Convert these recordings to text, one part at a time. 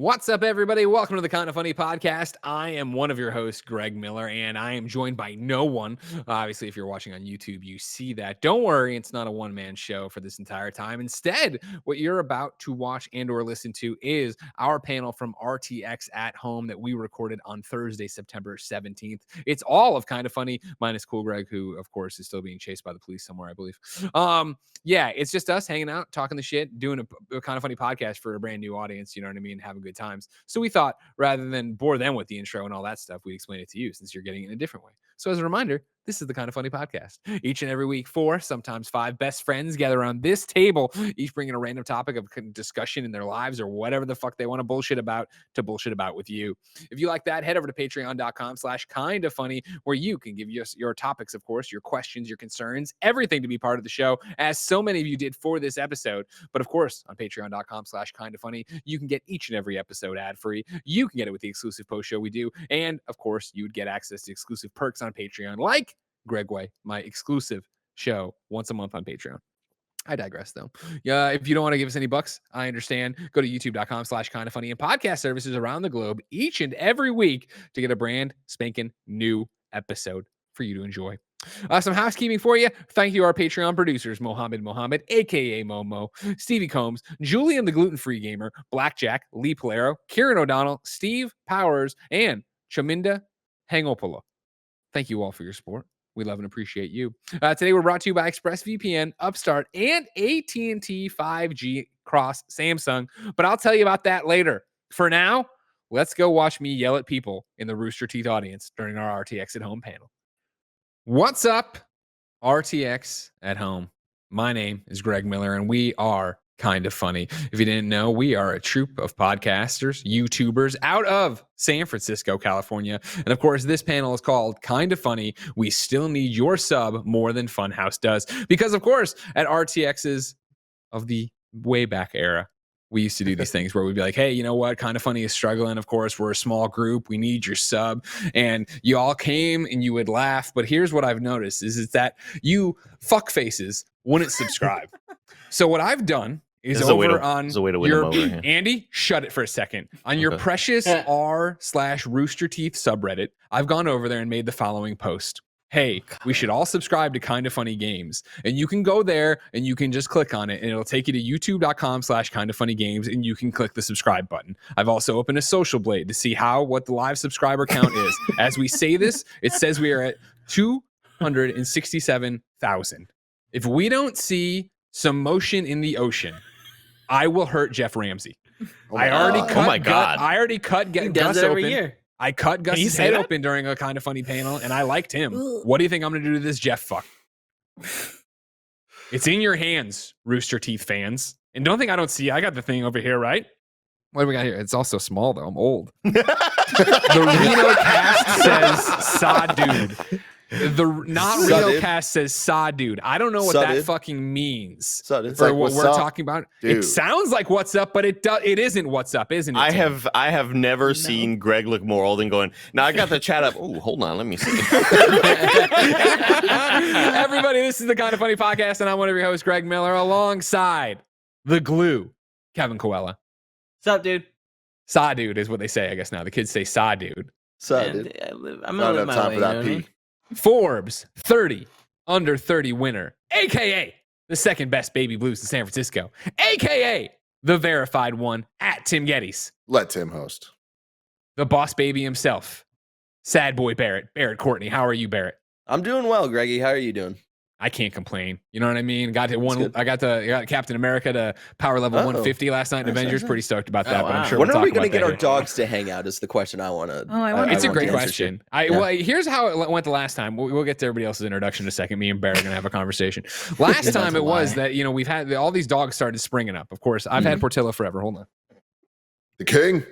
What's up, everybody? Welcome to the Kind of Funny podcast. I am one of your hosts, Greg Miller, and I am joined by no one. Obviously, if you're watching on YouTube, you see that. Don't worry, it's not a one-man show for this entire time. Instead, what you're about to watch and or listen to is our panel from RTX at Home that we recorded on Thursday, September 17th. It's all of Kind of Funny, minus Cool Greg, who, of course, is still being chased by the police somewhere, I believe. Yeah, it's just us hanging out, talking the shit, doing a Kind of Funny podcast for a brand new audience, you know what I mean, having good times. So we thought rather than bore them with the intro and all that stuff, we'd explain it to you since you're getting it in a different way. So as a reminder, this is the Kind of Funny podcast. Each and every week, 4, sometimes 5 best friends gather around this table, each bringing a random topic of discussion in their lives or whatever the fuck they want to bullshit about with you. If you like that, head over to patreon.com/kindoffunny, where you can give us your topics, of course, your questions, your concerns, everything to be part of the show, as so many of you did for this episode. But of course, on patreon.com/kindoffunny, you can get each and every episode ad-free. You can get it with the exclusive post show we do. And of course, you would get access to exclusive perks on Patreon, like Gregway, my exclusive show once a month on Patreon. I digress, though. Yeah, if you don't want to give us any bucks, I understand. Go to youtube.com/kindoffunny and podcast services around the globe each and every week to get a brand spanking new episode for you to enjoy. Some housekeeping for you. Thank you, our Patreon producers, Mohammed, aka Momo, Stevie Combs, Julian the Gluten-Free Gamer, Blackjack, Lee Polero, Kieran O'Donnell, Steve Powers, and Chaminda Hangopolo. Thank you all for your support. We love and appreciate you. Today, we're brought to you by Expressvpn, Upstart, and AT&T 5G across Samsung. But I'll tell you about that later. For now, let's go watch me yell at people in the Rooster Teeth audience during our RTX at Home panel. What's up, RTX at Home? My name is Greg Miller, and we are Kind of Funny. If you didn't know, we are a troupe of podcasters, YouTubers out of San Francisco, California. And of course, this panel is called Kind of Funny. We still need your sub more than Funhouse does. Because, of course, at RTX's of the way back era, we used to do these things where we'd be like, hey, you know what? Kind of Funny is struggling. Of course, we're a small group. We need your sub. And you all came and you would laugh. But here's what I've noticed is that you fuck faces wouldn't subscribe. So what I've done is over on your Andy, shut it for a second. On your precious r/Rooster Teeth subreddit, I've gone over there and made the following post. Hey, we should all subscribe to Kind of Funny Games. And you can go there and you can just click on it and it'll take you to youtube.com/kindoffunnygames and you can click the subscribe button. I've also opened a social blade to see what the live subscriber count is. As we say this, it says we are at 267,000. If we don't see some motion in the ocean, I will hurt Jeff Ramsey. I already cut Gus open. Year. I cut Gus's head open during a Kind of Funny panel, and I liked him. What do you think I'm going to do to this Jeff fuck? It's in your hands, Rooster Teeth fans. And don't think I don't see. I got the thing over here, right? What do we got here? It's also small, though. I'm old. The Reno cast says, "Saw dude." The not real cast says "saw dude." I don't know what that fucking means for like, what we're talking about. Dude. It sounds like "what's up," but it isn't "what's up," isn't it? I have never seen Greg look more old than going, now I got the chat up. Oh, hold on, let me see. Everybody, this is the Kind of Funny podcast, and I'm one of your hosts, Greg Miller, alongside the glue, Kevin Coella. What's up, dude? Saw dude is what they say, I guess now. The kids say saw dude. Saw dude. I'm gonna live my way, for that P. Forbes 30 under 30 winner, aka the second best baby blues in San Francisco, aka the verified one at Tim Gettys. Let Tim host. The boss baby himself, sad boy Barrett Courtney. How are you, Barrett? I'm doing well, Greggy. How are you doing? I can't complain. You know what I mean? I got Captain America to power level 150 last night in Avengers. Pretty stoked about that. But I'm sure when are we going to get our dogs to hang out? Is the question I want to. It's a great question. Well, here's how it went the last time. We'll get to everybody else's introduction in a second. Me and Barry are going to have a conversation. Last time it was that we've had all these dogs started springing up. Of course, I've had Portillo forever. Hold on. The king.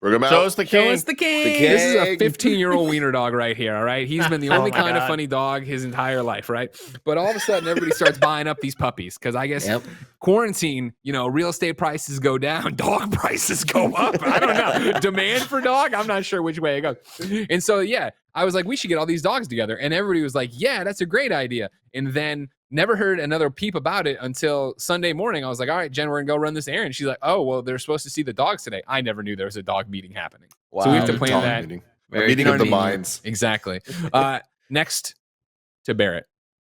Bring him out. Show us the king. This is a 15-year-old wiener dog right here, all right? He's been the only Kind of Funny dog his entire life, right? But all of a sudden, everybody starts buying up these puppies because I guess quarantine, real estate prices go down, dog prices go up. I don't know. Demand for dog? I'm not sure which way it goes. And so, I was like, we should get all these dogs together. And everybody was like, yeah, that's a great idea. And then never heard another peep about it until Sunday morning. I was like, all right, Jen, we're gonna go run this errand. She's like, oh, well, they're supposed to see the dogs today. I never knew there was a dog meeting happening. Wow. So we have to plan Dog that. meeting. A Very meeting of the convenient. minds. Exactly. Next to Barrett,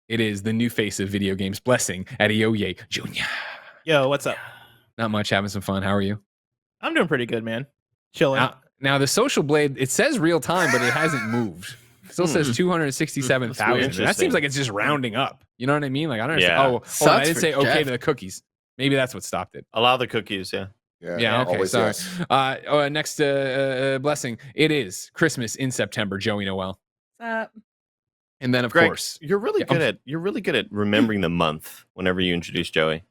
it is the new face of video games, Blessing Adeoye Jr. Yo, what's up? Not much, having some fun. How are you? I'm doing pretty good, man. Chilling. Now the social blade, it says real time, but it hasn't moved. It still says 267,000. That interesting. seems like it's just rounding up. You know what I mean? Like, I don't understand. Yeah. Oh, hold on, I Sucks didn't for say okay Jeff. to the cookies. Maybe that's what stopped it. Allow the cookies, yeah. Yeah, okay, always sorry. yes. Next Blessing, it is Christmas in September, Joey Noel. What's up? And then, of Greg, course, you're really good at remembering the month whenever you introduce Joey.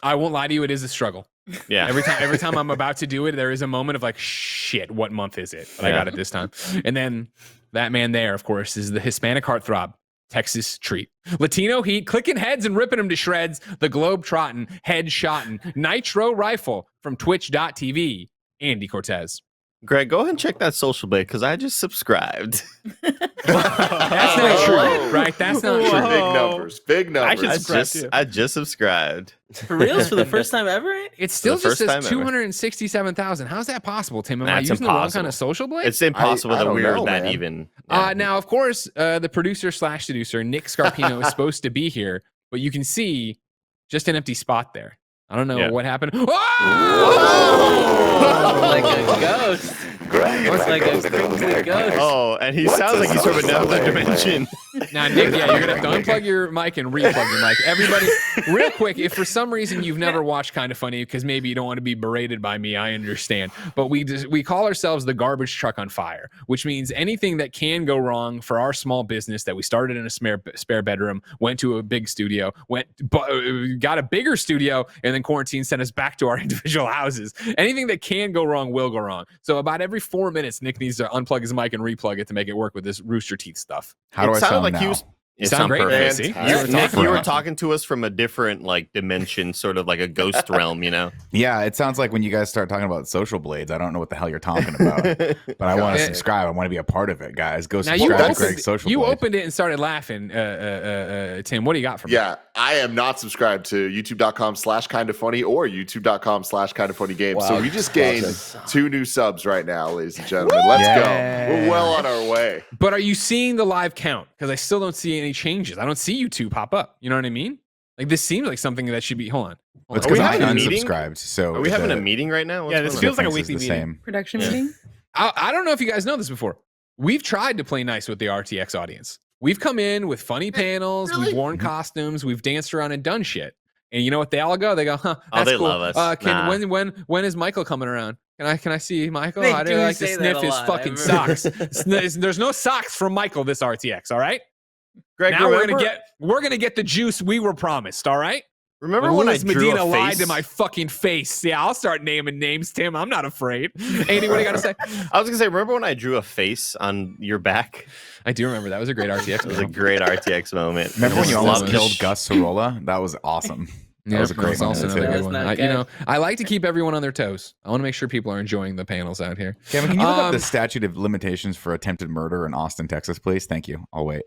I won't lie to you, it is a struggle. Yeah. Every time I'm about to do it, there is a moment of like, shit, what month is it? But I Yeah. got it this time. And then that man there, of course, is the Hispanic heartthrob, Texas Treat. Latino heat, clicking heads and ripping them to shreds. The globe trotting, head shotting, nitro rifle from twitch.tv, Andy Cortez. Greg, go ahead and check that social blade because I just subscribed. That's not true, right? That's not Whoa. true. Big numbers. Big numbers. should subscribe too. I just subscribed. For reals for the first time ever? It still the just first says time ever. 267,000. How's that possible, Tim? Am I That's using the wrong impossible. kind of social blade? It's impossible I that don't we're know, that man. even. Yeah. Now, of course, the producer / seducer, Nick Scarpino, is supposed to be here, but you can see just an empty spot there. I don't know Yeah. what happened. Oh, Oh! like a ghost. It's like a crimson ghost. Oh, and he sounds like he's from another dimension. Now, Nick, yeah, you're going to have to unplug your mic and replug your mic. Everybody, real quick, if for some reason you've never watched Kind of Funny because maybe you don't want to be berated by me, I understand. But we call ourselves the garbage truck on fire, which means anything that can go wrong for our small business that we started in a spare bedroom, went to a big studio, got a bigger studio, and then quarantine sent us back to our individual houses. Anything that can go wrong will go wrong. So about every 4 minutes, Nick needs to unplug his mic and replug it to make it work with this Rooster Teeth stuff. How do I sound like now? you. You sound great, perfect. Casey. Fantastic. Nick, you were talking to us from a different like dimension, sort of like a ghost realm, you know? Yeah, it sounds like when you guys start talking about social blades, I don't know what the hell you're talking about. But I want to Yeah. subscribe. I want to be a part of it, guys. Go Now you subscribe to opened, Greg's social you blade. opened it and started laughing, Tim. What do you got for me? Yeah, I am not subscribed to youtube.com/kindoffunny or youtube.com/kindoffunnygames. So Wow. we just gained 2 new subs right now, ladies and gentlemen. Let's Yeah. go. We're well on our way. But are you seeing the live count? Because I still don't see any changes. I don't see you two pop up. You know what I mean? Like this seems like something that should be. Hold on. It's Are we because I'm having a meeting? unsubscribed. So Are we having the a meeting right now? What's Yeah, going this on? feels like a difference is weekly the meeting. same. Production Yeah. meeting? I don't know if you guys know this before. We've tried to play nice with the RTX audience. We've come in with funny panels. We've worn Mm-hmm. costumes. We've danced around and done shit. And you know what? They all go. They go, huh? Oh, That's they cool. love us. Can Nah. when is Michael coming around? Can I see Michael? They I'd do really like to say that sniff a his lot. fucking I socks. remember. There's no socks from Michael this RTX. All right. Greg, Now we're remember, gonna get the juice we were promised. All right. remember when I Luis drew Medina a lied face? to my fucking face. Yeah, I'll start naming names, Tim. I'm not afraid. Andy, what do you got to say? I was gonna say, remember when I drew a face on your back? I do remember that was a great RTX. It was a great RTX moment. Remember when you I almost loved killed it. Gus Sorolla? That was awesome. That was a great also moment, another too. good That's one. not I, you good. know, I like to keep everyone on their toes. I want to make sure people are enjoying the panels out here. Kevin, can you look up Um, the statute of limitations for attempted murder in Austin, Texas, please? Thank you. I'll wait.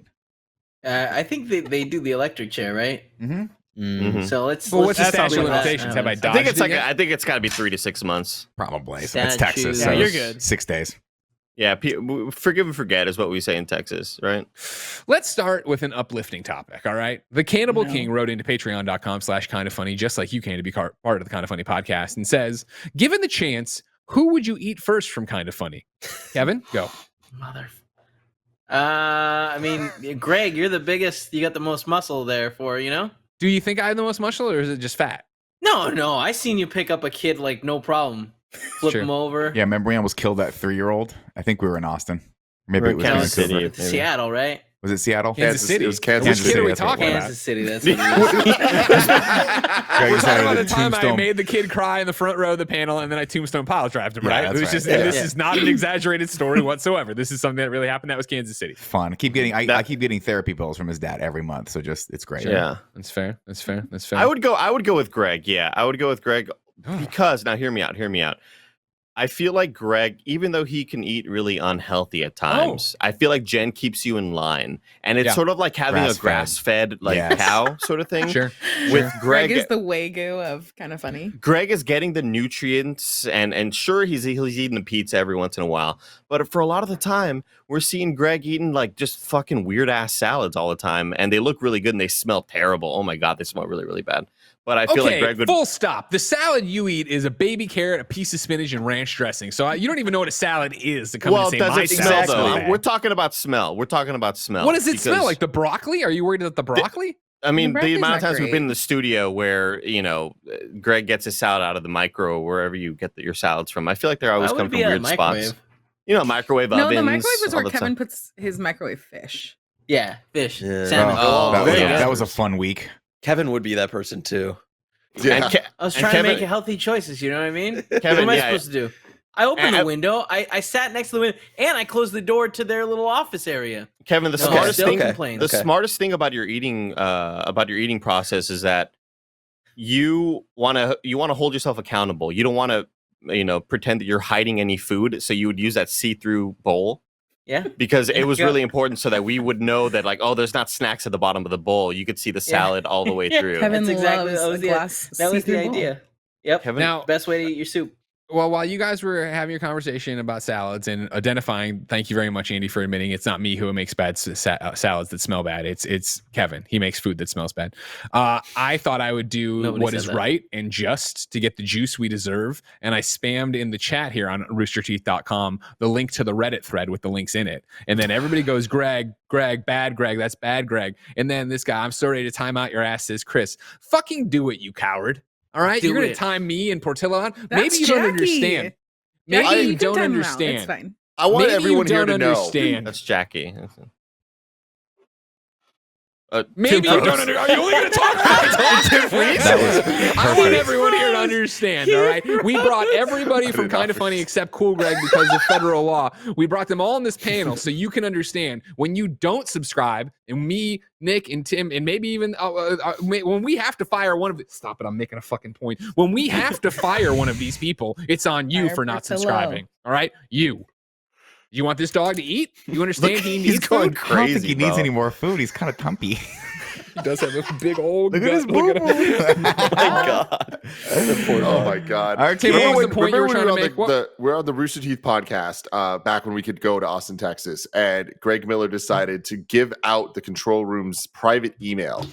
I think they do the electric chair, right? Mm-hmm. Mhm. So let's. Well, what's the let's statute of do that. limitations? Have I I dodged think it's it like yet? I think it's got to be 3 to 6 months. Probably. It's Statute. Texas. Yeah, So you're good. 6 days. Yeah, forgive and forget is what we say in Texas, right? Let's start with an uplifting topic. All right. The Cannibal No. King wrote into patreon.com/kindoffunny, just like you can to be part of the Kind of Funny podcast, and says, given the chance, who would you eat first from Kind of Funny? Kevin, go. Mother. I mean, Greg, you're the biggest. You got the most muscle there for Do you think I have the most muscle or is it just fat? No, I seen you pick up a kid like no problem, flip True. him over. Yeah, remember when I almost killed that 3-year-old? I think we were in Austin. Maybe We're it in was Kansas Vancouver. City. Maybe. Seattle, right? Was it Seattle? Kansas City. It was Kansas Which City. kid are we That's what it talking was. about? Kansas City. That's what it is. Greg We're just talking had about a the time I tombstone. made the kid cry in the front row of the panel, and then I tombstone pile drived him. Yeah, Right? that's It was right. just. Yeah. This Yeah. is not an exaggerated story whatsoever. This is something that really happened. That was Kansas City. Fun. I keep getting I That- keep getting therapy bills from his dad every month, so just it's great. Yeah. That's fair. That's fair. That's fair. I would go with Greg. Yeah, I would go with Greg because now hear me out. I feel like Greg, even though he can eat really unhealthy at times, I feel like Jen keeps you in line. And it's sort of like having a grass-fed cow sort of thing. Sure. With Greg Greg is the Wagyu of Kind of Funny. Greg is getting the nutrients, and sure, he's eating the pizza every once in a while. But for a lot of the time, we're seeing Greg eating like just fucking weird-ass salads all the time. And they look really good and they smell terrible. Oh my God, they smell really, really bad. But I feel like Greg would... full stop. The salad you eat is a baby carrot, a piece of spinach, and ranch dressing. So you don't even know what a salad is to come and say my smell, salad. We're talking about smell. What does it smell like? The broccoli? Are you worried about the broccoli? I mean, the amount of times we've been in the studio where, Greg gets his salad out of the micro or wherever you get your salads from. I feel like they're always coming from weird spots. Microwave ovens. No, the microwave is where Kevin puts his microwave fish. Yeah, fish. Yeah. Salmon. That was a fun week. Kevin would be that person too. Yeah. I was trying to make healthy choices, you know what I mean? Kevin, what am I supposed to do? I opened the window, I sat next to the window, and I closed the door to their little office area. Kevin, the smartest thing about your eating process is that you want to hold yourself accountable. You don't want to pretend that you're hiding any food, so you would use that see-through bowl. Yeah, because it was really important so that we would know that there's not snacks at the bottom of the bowl. You could see the salad all the way through. Kevin That's exactly that was the idea. Yep. Kevin, now, best way to eat your soup. Well, while you guys were having your conversation about salads and identifying, thank you very much, Andy, for admitting it's not me who makes bad salads that smell bad. It's Kevin. He makes food that smells bad. I thought I would do what is right and just to get the juice we deserve. And I spammed in the chat here on roosterteeth.com the link to the Reddit thread with the links in it. And then everybody goes, Greg, bad Greg, that's bad Greg. And then this guy, I'm so ready to time out your ass, says, Chris, fucking do it, you coward. All right, you're going to time me and Portillo on. Maybe you don't understand. Maybe you don't understand. It's fine. I want everyone here to know. That's Jackie. Maybe you don't understand. Are you only going to talk about Tim Freeze? I want everyone here to understand, all right? We brought everybody from Kind of Funny except Cool Greg because of federal law. We brought them all in this panel so you can understand when you don't subscribe, and me, Nick, and Tim, and maybe even when we have to fire one of the... Stop it, I'm making a fucking point. When we have to fire one of these people, it's on you for not subscribing, all right? You want this dog to eat? You understand he needs He's going food? crazy. I don't think he needs any more food. He's kind of tumpy. He does have a big old Look at his boo. Oh my God. Oh my God. All right, Tim, what was the point you were trying to make? We're on the Rooster Teeth podcast back when we could go to Austin, Texas, and Greg Miller decided to give out the control room's private email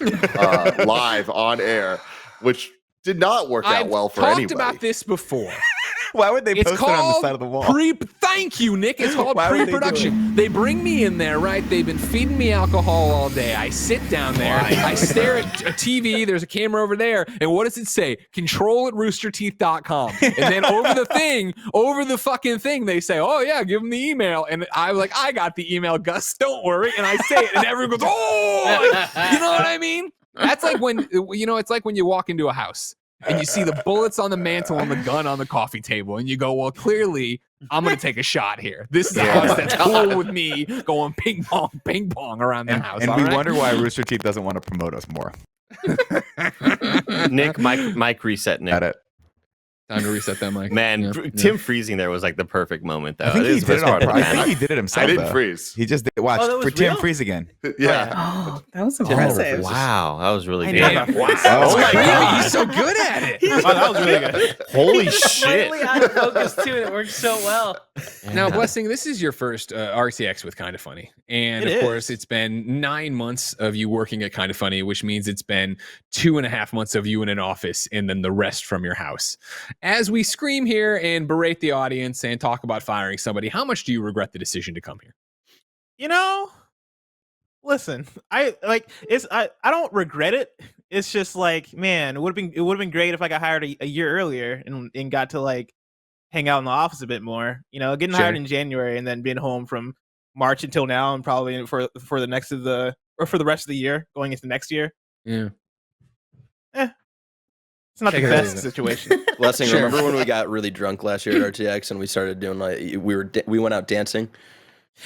live on air, which did not work out well for anybody. I've talked about this before. Why would they post it on the side of the wall? Thank you, Nick. It's called pre-production. They bring me in there, right? They've been feeding me alcohol all day. I sit down there. I stare at a TV. There's a camera over there. And what does it say? Control@roosterteeth.com. And then over the fucking thing, they say, oh, yeah, give them the email. And I was like, I got the email, Gus. Don't worry. And I say it. And everyone goes, oh, you know what I mean? That's like when, it's like when you walk into a house and you see the bullets on the mantle and the gun on the coffee table, and you go, well, clearly, I'm going to take a shot here. This is a house that's cool with me going ping pong around the house. And we wonder why Rooster Teeth doesn't want to promote us more. Nick, mic reset, Nick. Got it. Time to reset that mic. Man, Tim freezing there was like the perfect moment, though. I think he did it himself. I didn't freeze. He just did. Watch for Tim freeze again. Yeah. Oh, that was impressive. Wow, that was really good. Wow. Oh my God, he's so good at it. That was really good. Holy Shit. shit. Finally out of focus too, and it worked so well. Now, Blessing, this is your first RTX with Kind of Funny. And of course, it's been 9 months of you working at Kind of Funny, which means it's been 2.5 months of you in an office and then the rest from your house. As we scream here and berate the audience and talk about firing somebody, how much do you regret the decision to come here? Listen, I don't regret it. It's just like, man, it would have been great if I got hired a year earlier and got to like hang out in the office a bit more. Getting hired in January and then being home from March until now, and probably for the for the rest of the year going into next year. Yeah. It's not the best situation. Blessing, remember when we got really drunk last year at RTX and we started doing we went out dancing?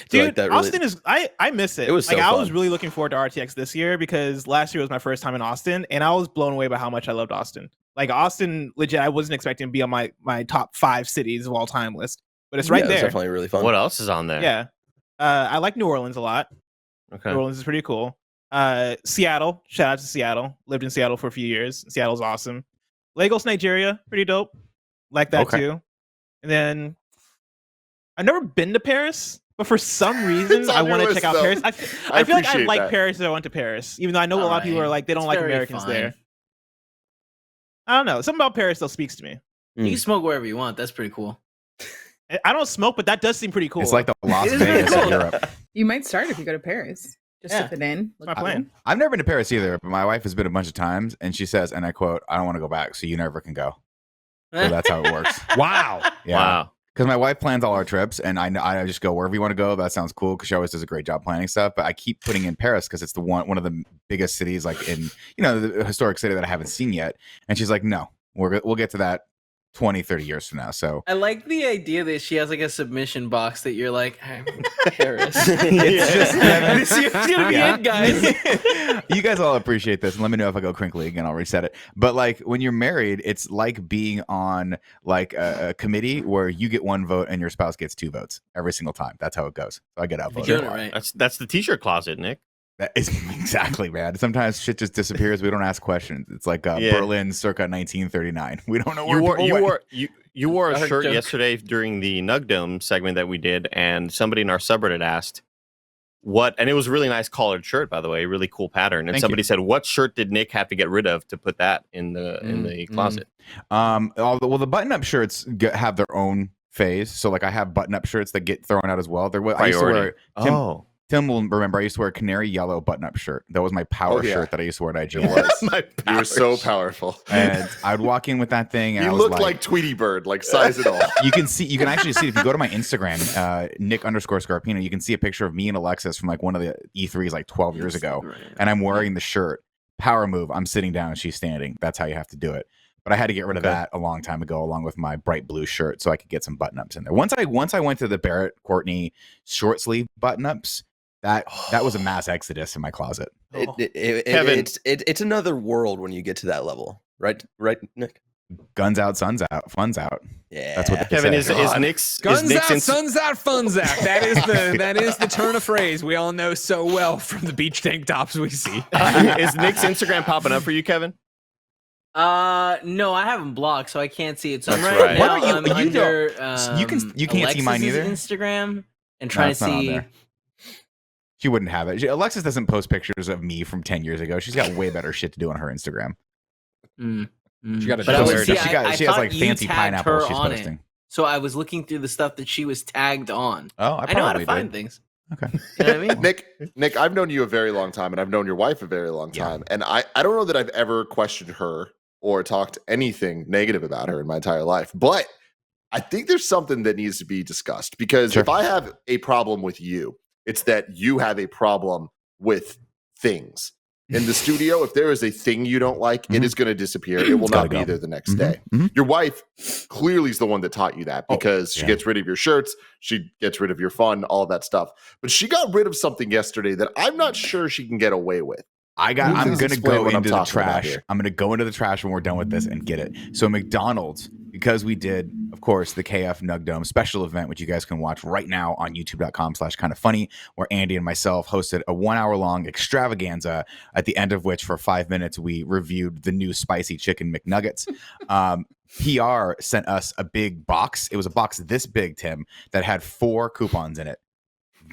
Dude, Austin is I miss it. It was so I fun. was really looking forward to RTX this year because last year was my first time in Austin and I was blown away by how much I loved Austin. Like Austin, legit, I wasn't expecting to be on my top 5 cities of all time list, but it's right It's there. definitely really fun. What else is on there? Yeah, I like New Orleans a lot. Okay. New Orleans is pretty cool. Seattle, shout out to Seattle. Lived in Seattle for a few years. Seattle's awesome. Lagos, Nigeria, pretty dope. Like that too. And then I've never been to Paris, but for some reason I want to check out Paris. I feel like I like Paris if I went to Paris, even though I know a lot of people are like they don't like Americans there. I don't know. Something about Paris though speaks to me. You can smoke wherever you want. That's pretty cool. I don't smoke, but that does seem pretty cool. It's like the Las Vegas of Europe. You might start if you go to Paris. Just to fit in. My plan. I've never been to Paris either, but my wife has been a bunch of times, and she says, and I quote, "I don't want to go back, so you never can go." So that's how it works. Wow. Yeah. Wow. Because my wife plans all our trips, and I just go wherever you want to go. That sounds cool because she always does a great job planning stuff. But I keep putting in Paris because it's the one of the biggest cities, like in the historic city that I haven't seen yet. And she's like, "No, we'll get to that 20, 30 years from now." So I like the idea that she has like a submission box that you're like, I'm Paris. it's just This year's gonna be it, guys. You guys all appreciate this, and let me know if I go crinkly again. I'll reset it. But like when you're married, it's like being on like a committee where you get 1 vote and your spouse gets 2 votes every single time. That's how it goes. So I get outvoted. You're doing it right. That's the t-shirt closet, Nick. That is exactly, man. Sometimes shit just disappears. We don't ask questions. It's like Berlin circa 1939. We don't know where you wore a shirt joke. yesterday during the Nug Dome segment that we did, and somebody in our subreddit asked what, and it was a really nice collared shirt, by the way, really cool pattern. And somebody said, "What shirt did Nick have to get rid of to put that in the closet?" Well, the button-up shirts have their own phase. So like I have button-up shirts that get thrown out as well. I used to wear Tim will remember I used to wear a canary yellow button-up shirt. That was my power shirt that I used to wear at IG. You were so powerful. And I'd walk in with that thing. And you looked like Tweety Bird, like size and all. You can actually see it if you go to my Instagram, Nick_Scarpino. You can see a picture of me and Alexis from like one of the E3s like 12 years ago, and I'm wearing the shirt. Power move. I'm sitting down and she's standing. That's how you have to do it. But I had to get rid of that a long time ago, along with my bright blue shirt, so I could get some button-ups in there. Once I went to the Barrett Courtney short sleeve button-ups. That was a mass exodus in my closet. Kevin, it's another world when you get to that level, right, Nick? Guns out, suns out, fun's out. Yeah, that's what they Kevin say. is Nick's Guns Nick's out, suns out, fun's out. That is the turn of phrase we all know so well from the beach tank tops we see. Is Nick's Instagram popping up for you, Kevin? No, I haven't blocked, so I can't see it. So That's I'm right. now What are you- I'm you under, you can't see mine Alexis's either? Instagram and trying it's to not on see. there. She wouldn't have it. Alexis doesn't post pictures of me from 10 years ago. She's got way better shit to do on her Instagram. She got a But I was- show see, there. I she has thought like you fancy tagged pineapples her she's on posting. it. So I was looking through the stuff that she was tagged on. Oh, I know how to probably find did. things. Okay. You know what I mean? Nick, I've known you a very long time, and I've known your wife a very long time. And I don't know that I've ever questioned her or talked anything negative about her in my entire life. But I think there's something that needs to be discussed, because if I have a problem with you, it's that you have a problem with things. In the studio, if there is a thing you don't like, it is going to disappear. It will not be there the next day. Your wife clearly is the one that taught you that, because she gets rid of your shirts, she gets rid of your fun, all of that stuff. But she got rid of something yesterday that I'm not sure she can get away with. I'm going to go into the about trash. here. I'm going to go into the trash when we're done with this and get it. So McDonald's, because we did, of course, the KF Nug Dome special event, which you guys can watch right now on youtube.com/kindoffunny, where Andy and myself hosted a 1 hour long extravaganza, at the end of which for 5 minutes, we reviewed the new spicy chicken McNuggets. PR sent us a big box. It was a box this big, Tim, that had 4 coupons in it.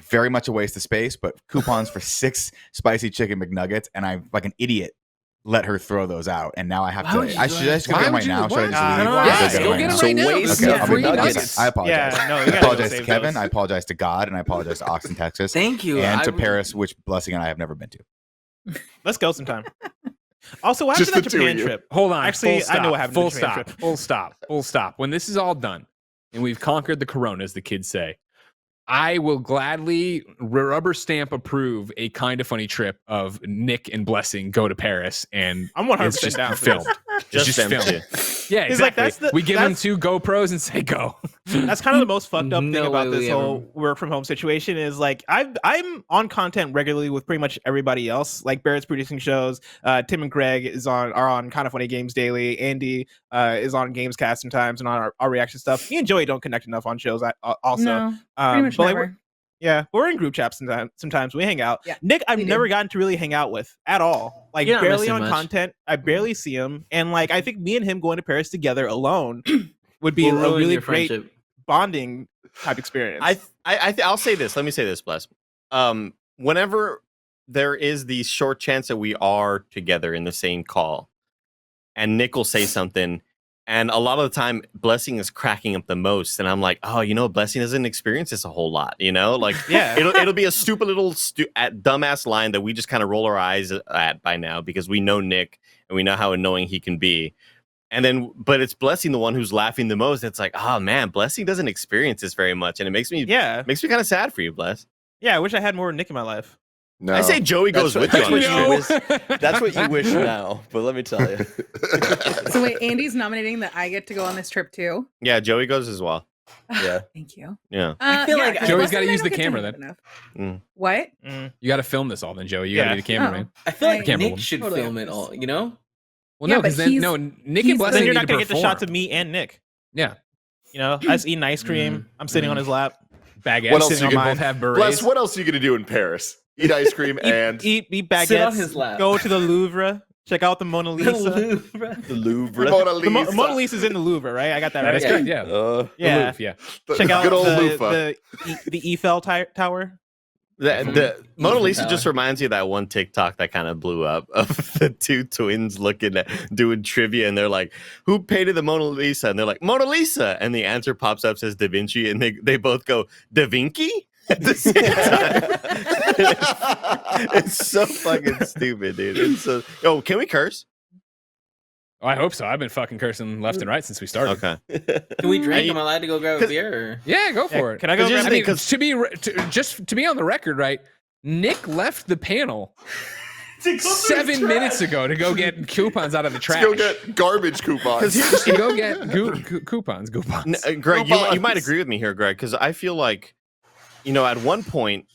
Very much a waste of space, but coupons for 6 spicy chicken McNuggets, and I, like an idiot, let her throw those out, and now I have to. I should just go get them right now. Should I just leave? Yes, go get them right now. waste This is of free nuggets. nuggets. I apologize. Yeah, no, you I gotta apologize go to save Kevin. those. I apologize to God, and I apologize to Austin, Texas, Thank you. and to Paris, which Blessing and I have never been to. Let's go sometime. Also, what Just happened to the that two Japan of you. trip? Hold on. Actually, full stop, I know what happened Full to the Japan stop. trip. Full stop. Full stop. When this is all done and we've conquered the corona, as the kids say, I will gladly rubber stamp approve a kind of funny trip of Nick and Blessing go to Paris, and I'm 100% it's just down for filmed. this. It's just them filmed. two. Yeah, He's like, exactly. that's the- we give them that's- 2 GoPros and say go. That's kind of the most fucked up thing No about way this we whole work from home situation is like I'm on content regularly with pretty much everybody else. Like Barrett's producing shows. Tim and Greg are on Kind of Funny Games Daily. Andy is on Gamescast sometimes and on our reaction stuff. Me and Joey don't connect enough on shows. Also, No, pretty much but, like, never. we're in group chats sometimes. We hang out. Yeah, Nick, I've we do. never gotten to really hang out with at all. Like You're not barely missing on much. content. I barely see him, and like I think me and him going to Paris together alone would be We'll a ruin really your great friendship. bonding type experience. I'll say this. Let me say this, Bless. Whenever there is the short chance that we are together in the same call, and Nick will say something, and a lot of the time, Blessing is cracking up the most, and I'm like, oh, Blessing doesn't experience this a whole lot, like Yeah. it'll be a stupid little dumbass line that we just kind of roll our eyes at by now because we know Nick and we know how annoying he can be. And then, but it's Blessing the one who's laughing the most. It's like, oh man, Blessing doesn't experience this very much, and it makes me kind of sad for you, Bless. Yeah, I wish I had more Nick in my life. No. I say Joey goes with you on this trip. That's what you wish now, but let me tell you. So wait, Andy's nominating that I get to go on this trip too. Yeah, Joey goes as well. Yeah. Thank you. Yeah. I feel like 'cause Joey's Wes gotta and I use don't the get to camera hang then. enough. Mm. What? You got to film this all then, Joey. You got to Yeah. be the cameraman. I feel like I- Camera Nick woman. should Totally film it honest. all. You know? Well, Yeah, no, because but then he's- Nick he's and Blessing Then you're need not to gonna get the perform. shots of me and Nick. Yeah, Us eating ice cream. I'm sitting on his lap. baguettes. What else Sitting you on can- both have Bless, berets. what else are you gonna do in Paris? Eat ice cream and Eat baguettes. Sit on his lap. Go to the Louvre. Check out the Mona Lisa. The Louvre. Mona The Lisa. Mona Lisa's in the Louvre, right? I got that That is right. correct. Yeah. Uh, The Yeah. Louvre, yeah. The Check out good old loofah. the Eiffel Tower. The Mona Lisa Tower. just reminds you of that one TikTok that kind of blew up of the two twins doing trivia, and they're like, "Who painted the Mona Lisa?" And they're like, "Mona Lisa," and the answer pops up says Da Vinci, and they both go Da Vinci at the same time. It's so fucking stupid, dude. It's so. Oh, can we curse? Oh, I hope so. I've been fucking cursing left and right since we started. Okay. Can we drink? I- Am I allowed to go grab a beer? Or? Yeah, go for it. Can I go? Because grab I mean, because- to be on the record, right? Nick left the panel 7 minutes ago to go get coupons out of the trash. Let's go get garbage coupons. to go get coupons. Greg, you might agree with me here, Greg, because I feel like, at one point,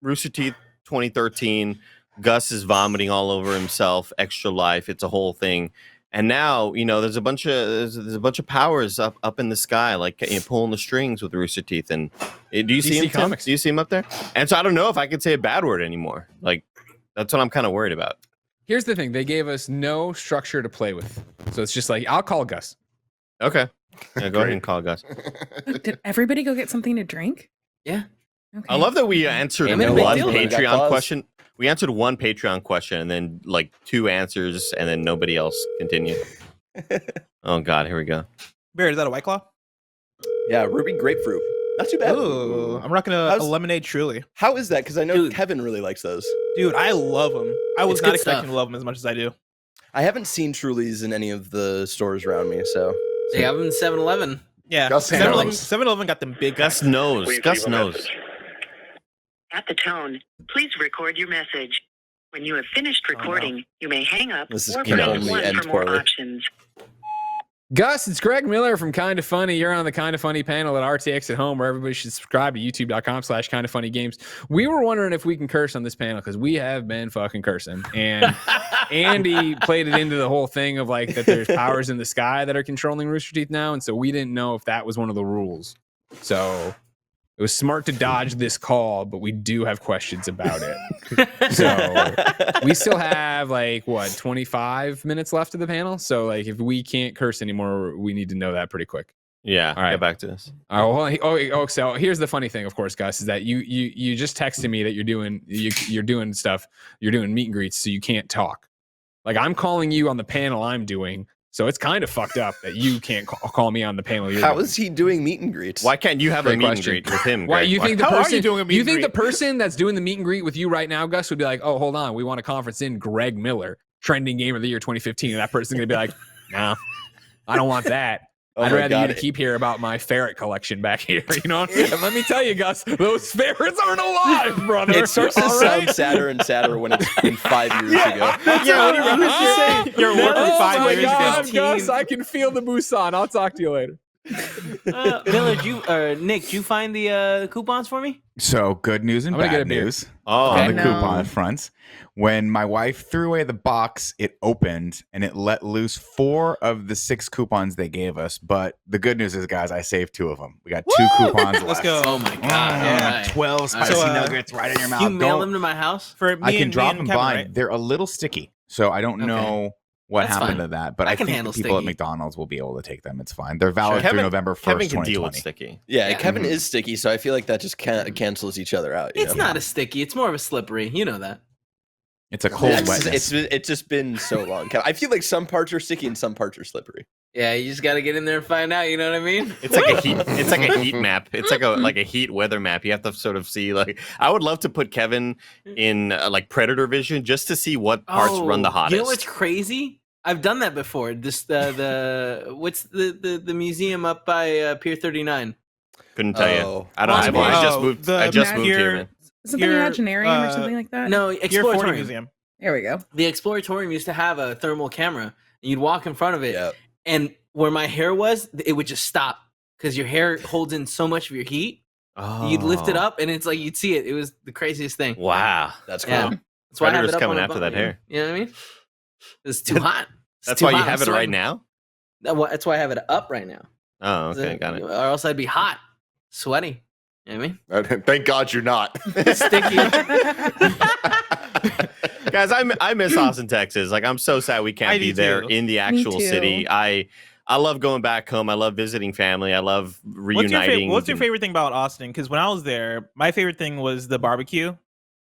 Rooster Teeth 2013, Gus is vomiting all over himself, Extra Life, it's a whole thing. And now, there's a bunch of powers up in the sky, like pulling the strings with Rooster Teeth. And do you see DC him? Tim? Comics. Do you see him up there? And so I don't know if I could say a bad word anymore. Like, that's what I'm kind of worried about. Here's the thing: they gave us no structure to play with, so it's just like I'll call Gus. Okay. Yeah, go ahead and call Gus. Did everybody go get something to drink? Yeah. Okay. I love that we answered Ain't no big one deal. We got Patreon claws. question. We answered one Patreon question and then like 2 answers, and then nobody else continued. Oh God, here we go. Bear, is that a White Claw? yeah, ruby grapefruit. Not too bad. Ooh, I'm rocking a How's- lemonade Truly. How is that? Because I know Dude. Kevin really likes those. Dude, I love them. I was It's not good expecting stuff. to love them as much as I do. I haven't seen Trulies in any of the stores around me, so They have them in 7-Eleven. Yeah, Gus 7-Eleven, knows. 7-Eleven got them big. Gus knows. Gus knows. At the tone, please record your message. When you have finished recording, you may hang up This is or can press only 1 end for more poorly. options. Gus, it's Greg Miller from Kind of Funny. You're on the Kind of Funny panel at RTX at Home, where everybody should subscribe to youtube.com/kindoffunnygames. We were wondering if we can curse on this panel because we have been fucking cursing. And Andy played it into the whole thing of like that there's powers in the sky that are controlling Rooster Teeth now. And so we didn't know if that was one of the rules. So it was smart to dodge this call, but we do have questions about it. So we still have like 25 minutes left of the panel. So like if we can't curse anymore, we need to know that pretty quick. Yeah. All right. Get back to this. So here's the funny thing, of course, Gus, is that you just texted me that you're doing stuff, you're doing meet and greets, so you can't talk. Like I'm calling you on the panel I'm doing, so it's kind of fucked up that you can't call me on the panel. how is he doing meet and greets? Why can't you have Great a meet and question. greet with him? Why Greg? you think the How are person you doing a meet you and think the greet? person that's doing the meet and greet with you right now, Gus, would be like, oh, hold on, we want to conference in Greg Miller, trending game of the year 2015, and that person's gonna be like, no, I don't want that. Oh I'd my rather you God. to keep hearing about my ferret collection back here, you know? And let me tell you, Gus, those ferrets aren't alive, brother. It starts to All sound right? sadder and sadder when it's been 5 years ago. Yeah, when you reference your work from Oh 5 my years God, ago. Gus, I can feel the Busan. I'll talk to you later. Miller, Nick, did you find the coupons for me? So good news and I'm gonna get bad a beer. news Oh, on the No. coupon fronts. When my wife threw away the box, it opened and it let loose 4 of the 6 coupons they gave us. But the good news is, guys, I saved 2 of them. We got 2 coupons left. Let's go. Oh my god! Yeah, Alright. 12 spicy So, nuggets right in your mouth. You mail Don't- them to my house? For me I can and, drop me them and Kevin, by. right? They're a little sticky, so I don't Okay. know what That's happened fine. to that. But I I can think handle the people at sticky. McDonald's will be able to take them. It's fine. They're valid Sure. through November 1st, Kevin can deal 2020. with sticky. Yeah, Yeah. Kevin is sticky, so I feel like that just cancels each other out. you It's know? not a sticky. It's more of a slippery. You know that. It's a cold It's, wetness. it's just been so long. I feel like some parts are sticky and some parts are slippery. Yeah, you just got to get in there and find out. You know what I mean? It's like a heat. It's like a heat map. It's like a heat weather map. You have to sort of see. Like, I would love to put Kevin in like predator vision just to see what parts run the hottest. You know what's crazy? I've done that before. This what's the museum up by Pier 39? Couldn't tell you. Oh. I don't. Oh, I oh, just moved. the I just moved Pier- here, man. Something Your, Imaginarium or something like that. No, Pier 40 Exploratorium. Museum. There we go. The Exploratorium used to have a thermal camera, and you'd walk in front of it, Yeah. and where my hair was, it would just stop because your hair holds in so much of your heat. Oh. You'd lift it up, and it's like you'd see it. It was the craziest thing. Wow. That's cool. Yeah. That's why I have Predator's it up coming on after the that button, hair. You know what I mean? It's too hot. It's That's too why you hot. have I'm it right sweating. now. That's why I have it up right now. Oh, okay, got it. Or else I'd be hot, sweaty. You know what I mean? Thank God you're not. Sticky. Guys, I miss Austin, Texas. Like, I'm so sad we can't I be do there too. in the actual too. city. I love going back home. I love visiting family. I love reuniting. What's your favorite thing about Austin? Because when I was there, my favorite thing was the barbecue.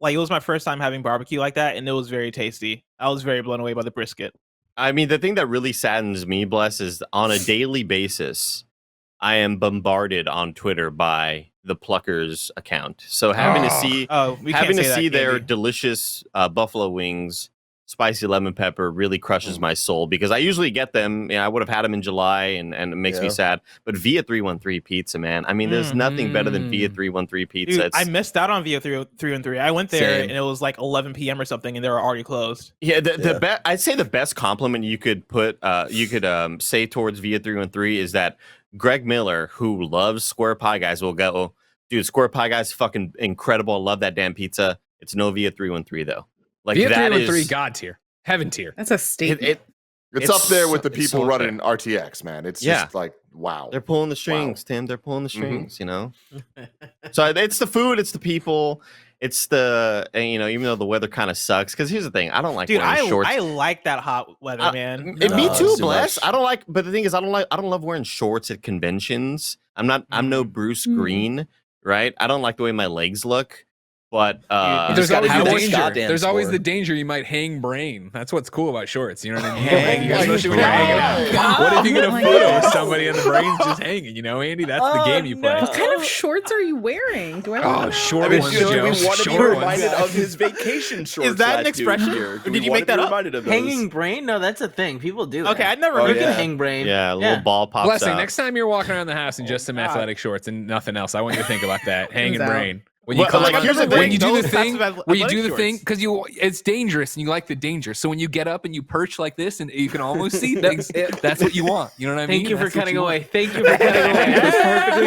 Like, it was my first time having barbecue like that, and it was very tasty. I was very blown away by the brisket. I mean, the thing that really saddens me, Bless, is on a daily basis, I am bombarded on Twitter by the Pluckers account. So having to see We can't having to say that, see their Andy. delicious buffalo wings, spicy lemon pepper, really crushes my soul because I usually get them. I would have had them in July, and it makes me Yeah. sad. But Via 313 pizza, man. I mean, there's nothing better than Via 313 pizza. Dude, It's- I missed out on Via 313. I went there Same. and it was like 11 p.m. or something, and they were already closed. Yeah, the Yeah. I'd say the best compliment you could say towards Via 313 is that Greg Miller, who loves Square Pie Guys, will go, dude, Square Pie Guys fucking incredible. I love that damn pizza. It's no Via 313 though. Like Via that 313 is God tier, heaven tier. That's a statement. It's up there with the it's people so running RTX, man. It's Yeah. just like, wow. they're pulling the strings, Tim. They're pulling the Mhm. strings, you know. So it's the food, it's the people, it's the even though the weather kind of sucks. Because here's the thing, I don't like Dude, wearing shorts. I like that hot weather, man. Me No, too, it's too Bless. much. I don't like, but the thing is, I don't love wearing shorts at conventions. I'm no Bruce Mm. Green, right? I don't like the way my legs look. But But You there's just gotta always do the what danger. Scott dance There's always for. the danger you might hang brain. That's what's cool about shorts. You know what I mean? You Hang hang, especially when you're hanging out. What if you get a Oh my photo God. with somebody and the brain's just hanging? You know, Andy, that's the game you play. What kind of shorts are you wearing? Do I Oh, know? short I mean, ones, we Joe. want to be Short ones. reminded of his vacation shorts. that an last expression? year. Or We did you wanna make that be up? reminded of those. Hanging brain? No, that's a thing. People do that. Okay, I'd never Oh, heard You of can yeah. that. hang brain. yeah, a little ball pops Blessing. out. Next time you're walking around the house in just some God. athletic shorts and nothing else, I want you to think about that. Hanging out. brain. When you Well, climb like, on- here's the when thing, you do the those thing, types of when you athletic do the thing, shorts. because it's dangerous and you like the danger. So when you get up and you perch like this and you can almost see things, that's what you want. You know what I mean? Thank you for That's what cutting you want. away. Thank you for cutting away. It was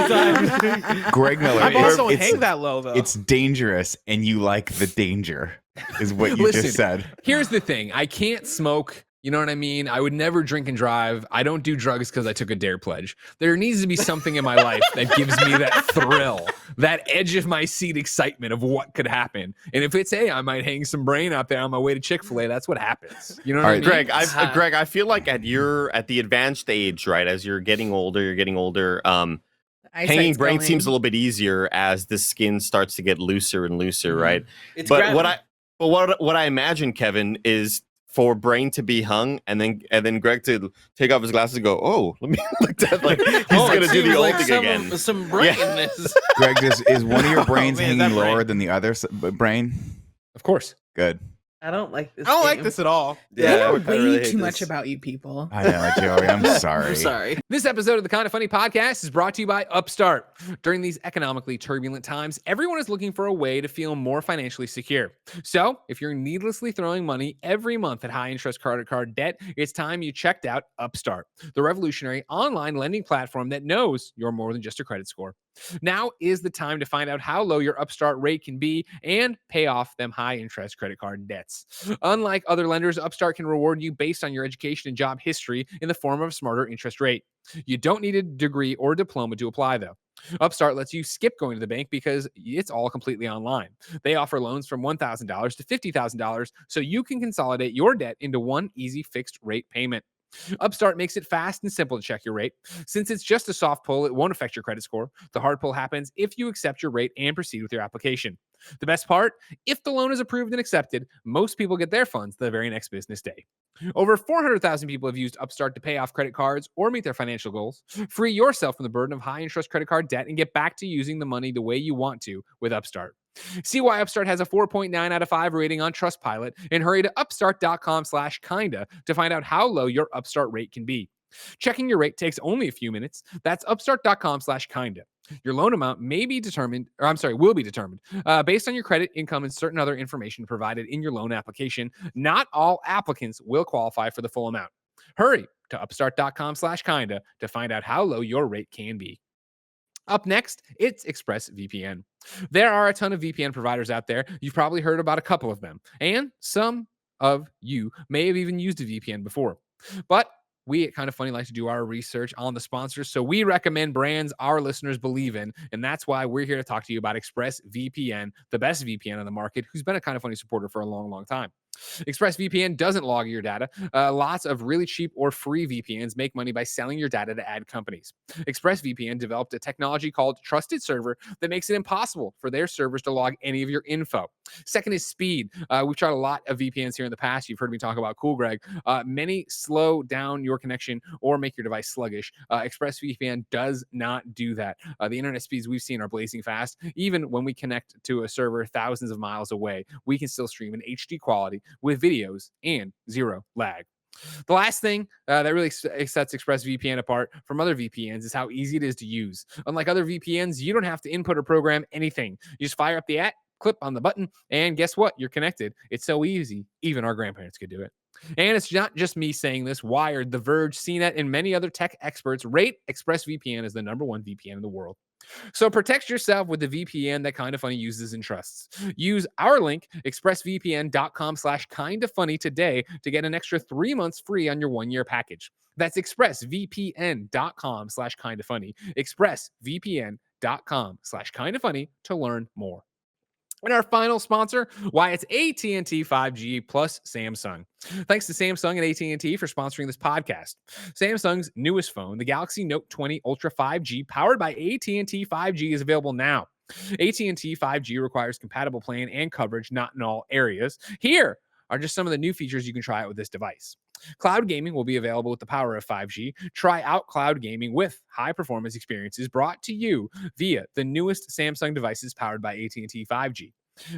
perfectly timed. Greg Miller. My balls don't it's, hang that low, though. it's dangerous, and you like the danger, is what you Listen. just said. Here's the thing. I can't smoke. You know what I mean? I would never drink and drive. I don't do drugs because I took a dare pledge. There needs to be something in my life that gives me that thrill, that edge of my seat excitement of what could happen. And if it's, hey, I might hang some brain out there on my way to Chick-fil-A, that's what happens. You know what All I right, mean? Greg, I feel like at the advanced age, right? As you're getting older, hanging Eyesight's brain going. seems a little bit easier as the skin starts to get looser and looser, right? It's But gravity. what I imagine, Kevin, is for brain to be hung and then Greg to take off his glasses and go, oh, let me look at like he's Oh, it gonna do the seems old like thing some, again. Some brainness. Greg, is one of your brains man, is hanging that brain? lower than the other brain? Of course. Good. I don't like this. I don't like game. this at all. I know I way really hate too much this. about you people. I know, Joey. I'm sorry. I'm sorry. This episode of the Kind of Funny podcast is brought to you by Upstart. During these economically turbulent times, everyone is looking for a way to feel more financially secure. So, if you're needlessly throwing money every month at high-interest credit card debt, it's time you checked out Upstart, the revolutionary online lending platform that knows you're more than just a credit score. Now is the time to find out how low your Upstart rate can be and pay off them high-interest credit card debts. Unlike other lenders, Upstart can reward you based on your education and job history in the form of a smarter interest rate. You don't need a degree or diploma to apply, though. Upstart lets you skip going to the bank because it's all completely online. They offer loans from $1,000 to $50,000 so you can consolidate your debt into one easy fixed rate payment. Upstart makes it fast and simple to check your rate. Since it's just a soft pull, it won't affect your credit score. The hard pull happens if you accept your rate and proceed with your application. The best part, if the loan is approved and accepted, most people get their funds the very next business day. Over 400,000 people have used Upstart to pay off credit cards or meet their financial goals. Free yourself from the burden of high-interest credit card debt and get back to using the money the way you want to with Upstart. See why Upstart has a 4.9 out of 5 rating on Trustpilot and hurry to upstart.com/kinda to find out how low your Upstart rate can be. Checking your rate takes only a few minutes. That's upstart.com/kinda. Your loan amount will be determined based on your credit, income, and certain other information provided in your loan application. Not all applicants will qualify for the full amount. Hurry to upstart.com/kinda to find out how low your rate can be. Up next, it's Expressvpn. There are a ton of VPN providers out there. You've probably heard about a couple of them, and some of you may have even used a VPN before. But we at Kind of Funny like to do our research on the sponsors, so we recommend brands our listeners believe in, and that's why we're here to talk to you about Expressvpn, the best VPN on the market, who's been a Kind of Funny supporter for a long, long time. Expressvpn doesn't log your data. Lots of really cheap or free VPNs make money by selling your data to ad companies. Expressvpn developed a technology called Trusted Server that makes it impossible for their servers to log any of your info. Second is speed. We've tried a lot of VPNs here in the past. You've heard me talk about Cool Greg. Many slow down your connection or make your device sluggish. Expressvpn does not do that. The internet speeds we've seen are blazing fast. Even when we connect to a server thousands of miles away, we can still stream in HD quality with videos and zero lag. The last thing that really sets ExpressVPN apart from other VPNs is how easy it is to use. Unlike other VPNs, you don't have to input or program anything. You just fire up the app, click on the button, and guess what? You're connected. It's so easy. Even our grandparents could do it. And it's not just me saying this. Wired, The Verge, CNET, and many other tech experts rate ExpressVPN as the #1 VPN in the world. So protect yourself with the VPN that Kind of Funny uses and trusts. Use our link, expressvpn.com/kindafunny today to get an extra 3 months free on your 1-year package. That's expressvpn.com/kindafunny. expressvpn.com/kindafunny to learn more. And our final sponsor, why it's AT&T 5G plus Samsung. Thanks to Samsung and AT&T for sponsoring this podcast. Samsung's newest phone, the Galaxy Note 20 Ultra 5G, powered by AT&T 5G, is available now. AT&T 5G requires compatible plan and coverage, not in all areas. Here are just some of the new features you can try out with this device. Cloud gaming will be available with the power of 5G. Try out cloud gaming with high-performance experiences brought to you via the newest Samsung devices powered by AT&T 5G.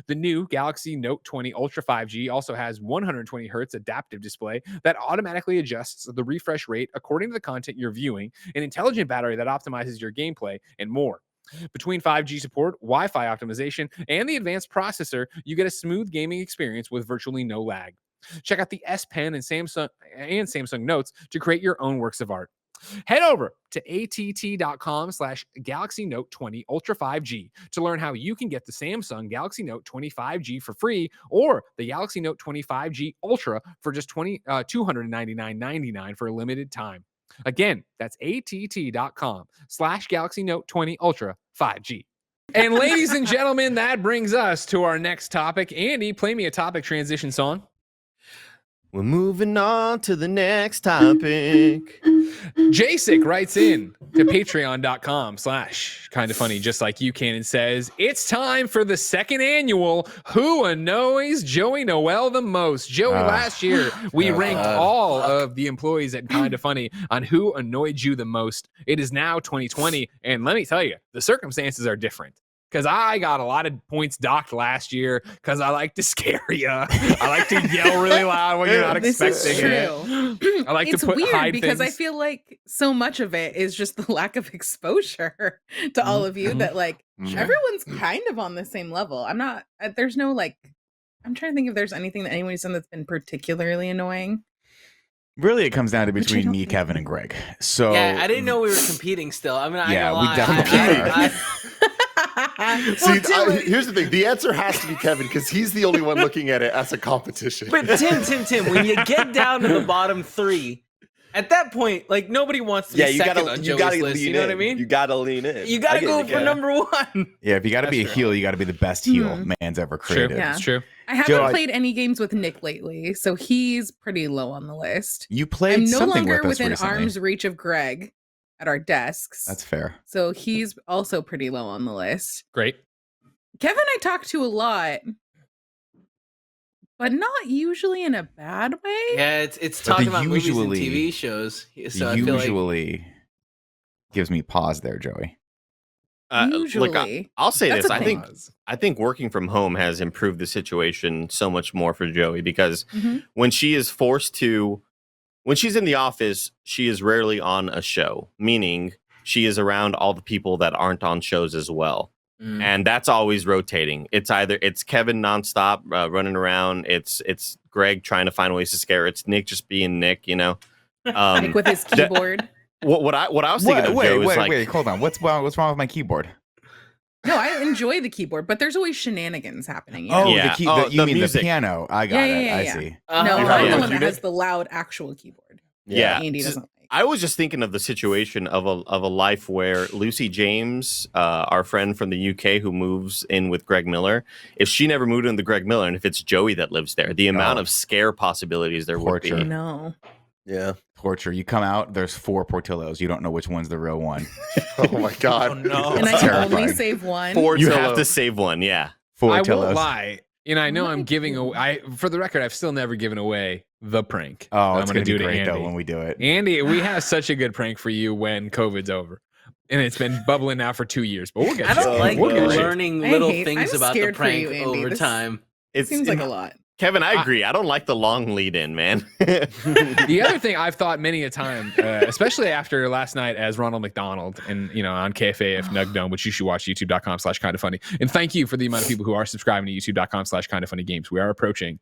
The new Galaxy Note 20 Ultra 5G also has 120 Hz adaptive display that automatically adjusts the refresh rate according to the content you're viewing, an intelligent battery that optimizes your gameplay, and more. Between 5G support, Wi-Fi optimization, and the advanced processor, you get a smooth gaming experience with virtually no lag. Check out the S Pen and Samsung Notes to create your own works of art. Head over to att.com/Galaxy Note 20 Ultra 5G to learn how you can get the Samsung Galaxy Note 20 5G for free or the Galaxy Note 20 5G Ultra for just $299.99 for a limited time. Again, that's att.com/Galaxy Note 20 Ultra 5G. And ladies and gentlemen, that brings us to our next topic. Andy, play me a topic transition song. We're moving on to the next topic. Jasic writes in to patreon.com/kindafunny, just like you can, and says, it's time for the second annual Who Annoys Joey Noel the Most. Joey, last year, we ranked all of the employees at Kinda Funny on who annoyed you the most. It is now 2020, and let me tell you, the circumstances are different. because I got a lot of points docked last year because I like to scare you. I like to yell really loud when you're not This expecting is it. true. I like It's to hide weird because I things. feel like so much of it is just the lack of exposure to all of you Mhm. that like Mhm. everyone's kind of on the same level. I'm not, there's no like, I'm trying to think if there's anything that anyone's done that's been particularly annoying. Really, it comes down to Which I between don't me, think- Kevin, and Greg. So Yeah, I didn't know we were competing still. I mean, I Yeah, ain't we gonna lie. definitely See, Well, Tim, here's the thing. The answer has to be Kevin because he's the only one looking at it as a competition. But Tim, when you get down to the bottom 3, at that point, like nobody wants to Yeah, be you second gotta on you Joey's gotta list. lean You know in. what I mean? You gotta lean in. You I gotta get go it, for yeah. number 1. yeah, if you got to That's be a true. heel, you got to be the best heel Mhm. man's ever True. created. Yeah. It's true. I haven't Joe, played any games with Nick lately, so he's pretty low on the list. You played I'm no something longer with us within recently. arm's reach of Greg at our desks. That's fair. So he's also pretty low on the list. Great. Kevin I talk to a lot, but not usually in a bad way. Yeah, it's But talking the about movies and usually- TV shows. So I feel like Usually gives me pause there, Joey. Usually. Look, I'll say That's this. a I thing. think working from home has improved the situation so much more for Joey because Mhm. when she is forced to, when she's in the office, she is rarely on a show, meaning she is around all the people that aren't on shows as well. And that's always rotating. It's either it's Kevin nonstop running around. It's Greg trying to find ways to scare. It's Nick just being Nick, you know. Like with his keyboard. What I was thinking of, Joe, is like, wait, hold on. What's wrong with my keyboard? No, I enjoy the keyboard, but there's always shenanigans happening. You Oh, know? Yeah. you the mean music. the piano? I got Yeah, it. yeah, I yeah. see. No, Uh-huh. I'm Yeah. the Yeah. one that has the loud actual keyboard. Yeah. Andy So- doesn't like. I was just thinking of the situation of a life where Lucy James, our friend from the UK who moves in with Greg Miller, if she never moved in with Greg Miller and if it's Joey that lives there, the amount of scare possibilities there would Torture. be. No. Yeah. Torture. You come out, there's 4 Portillos. You don't know which one's the real one. Oh my god. Oh no. And I can only terrifying. save one. You have to save one, yeah. Four I won't Portillos. lie. You know, I know Oh I'm my giving away. For the record, I've still never given away the prank. Oh, I'm it's gonna gonna do be to great though Andy. when we do it. Andy, we have such a good prank for you when COVID's over, and it's been bubbling now for 2 years. But we'll get. I don't to it. like We'll get to it. learning I little hate- things I'm about the scared for prank you, Andy. over This- time. It seems like a lot. Kevin, I agree. I don't like the long lead in, man. The other thing I've thought many a time, especially after last night as Ronald McDonald and, you know, on KFAF Nugdome, which you should watch youtube.com/kindoffunny. And thank you for the amount of people who are subscribing to youtube.com/kindoffunny games. We are approaching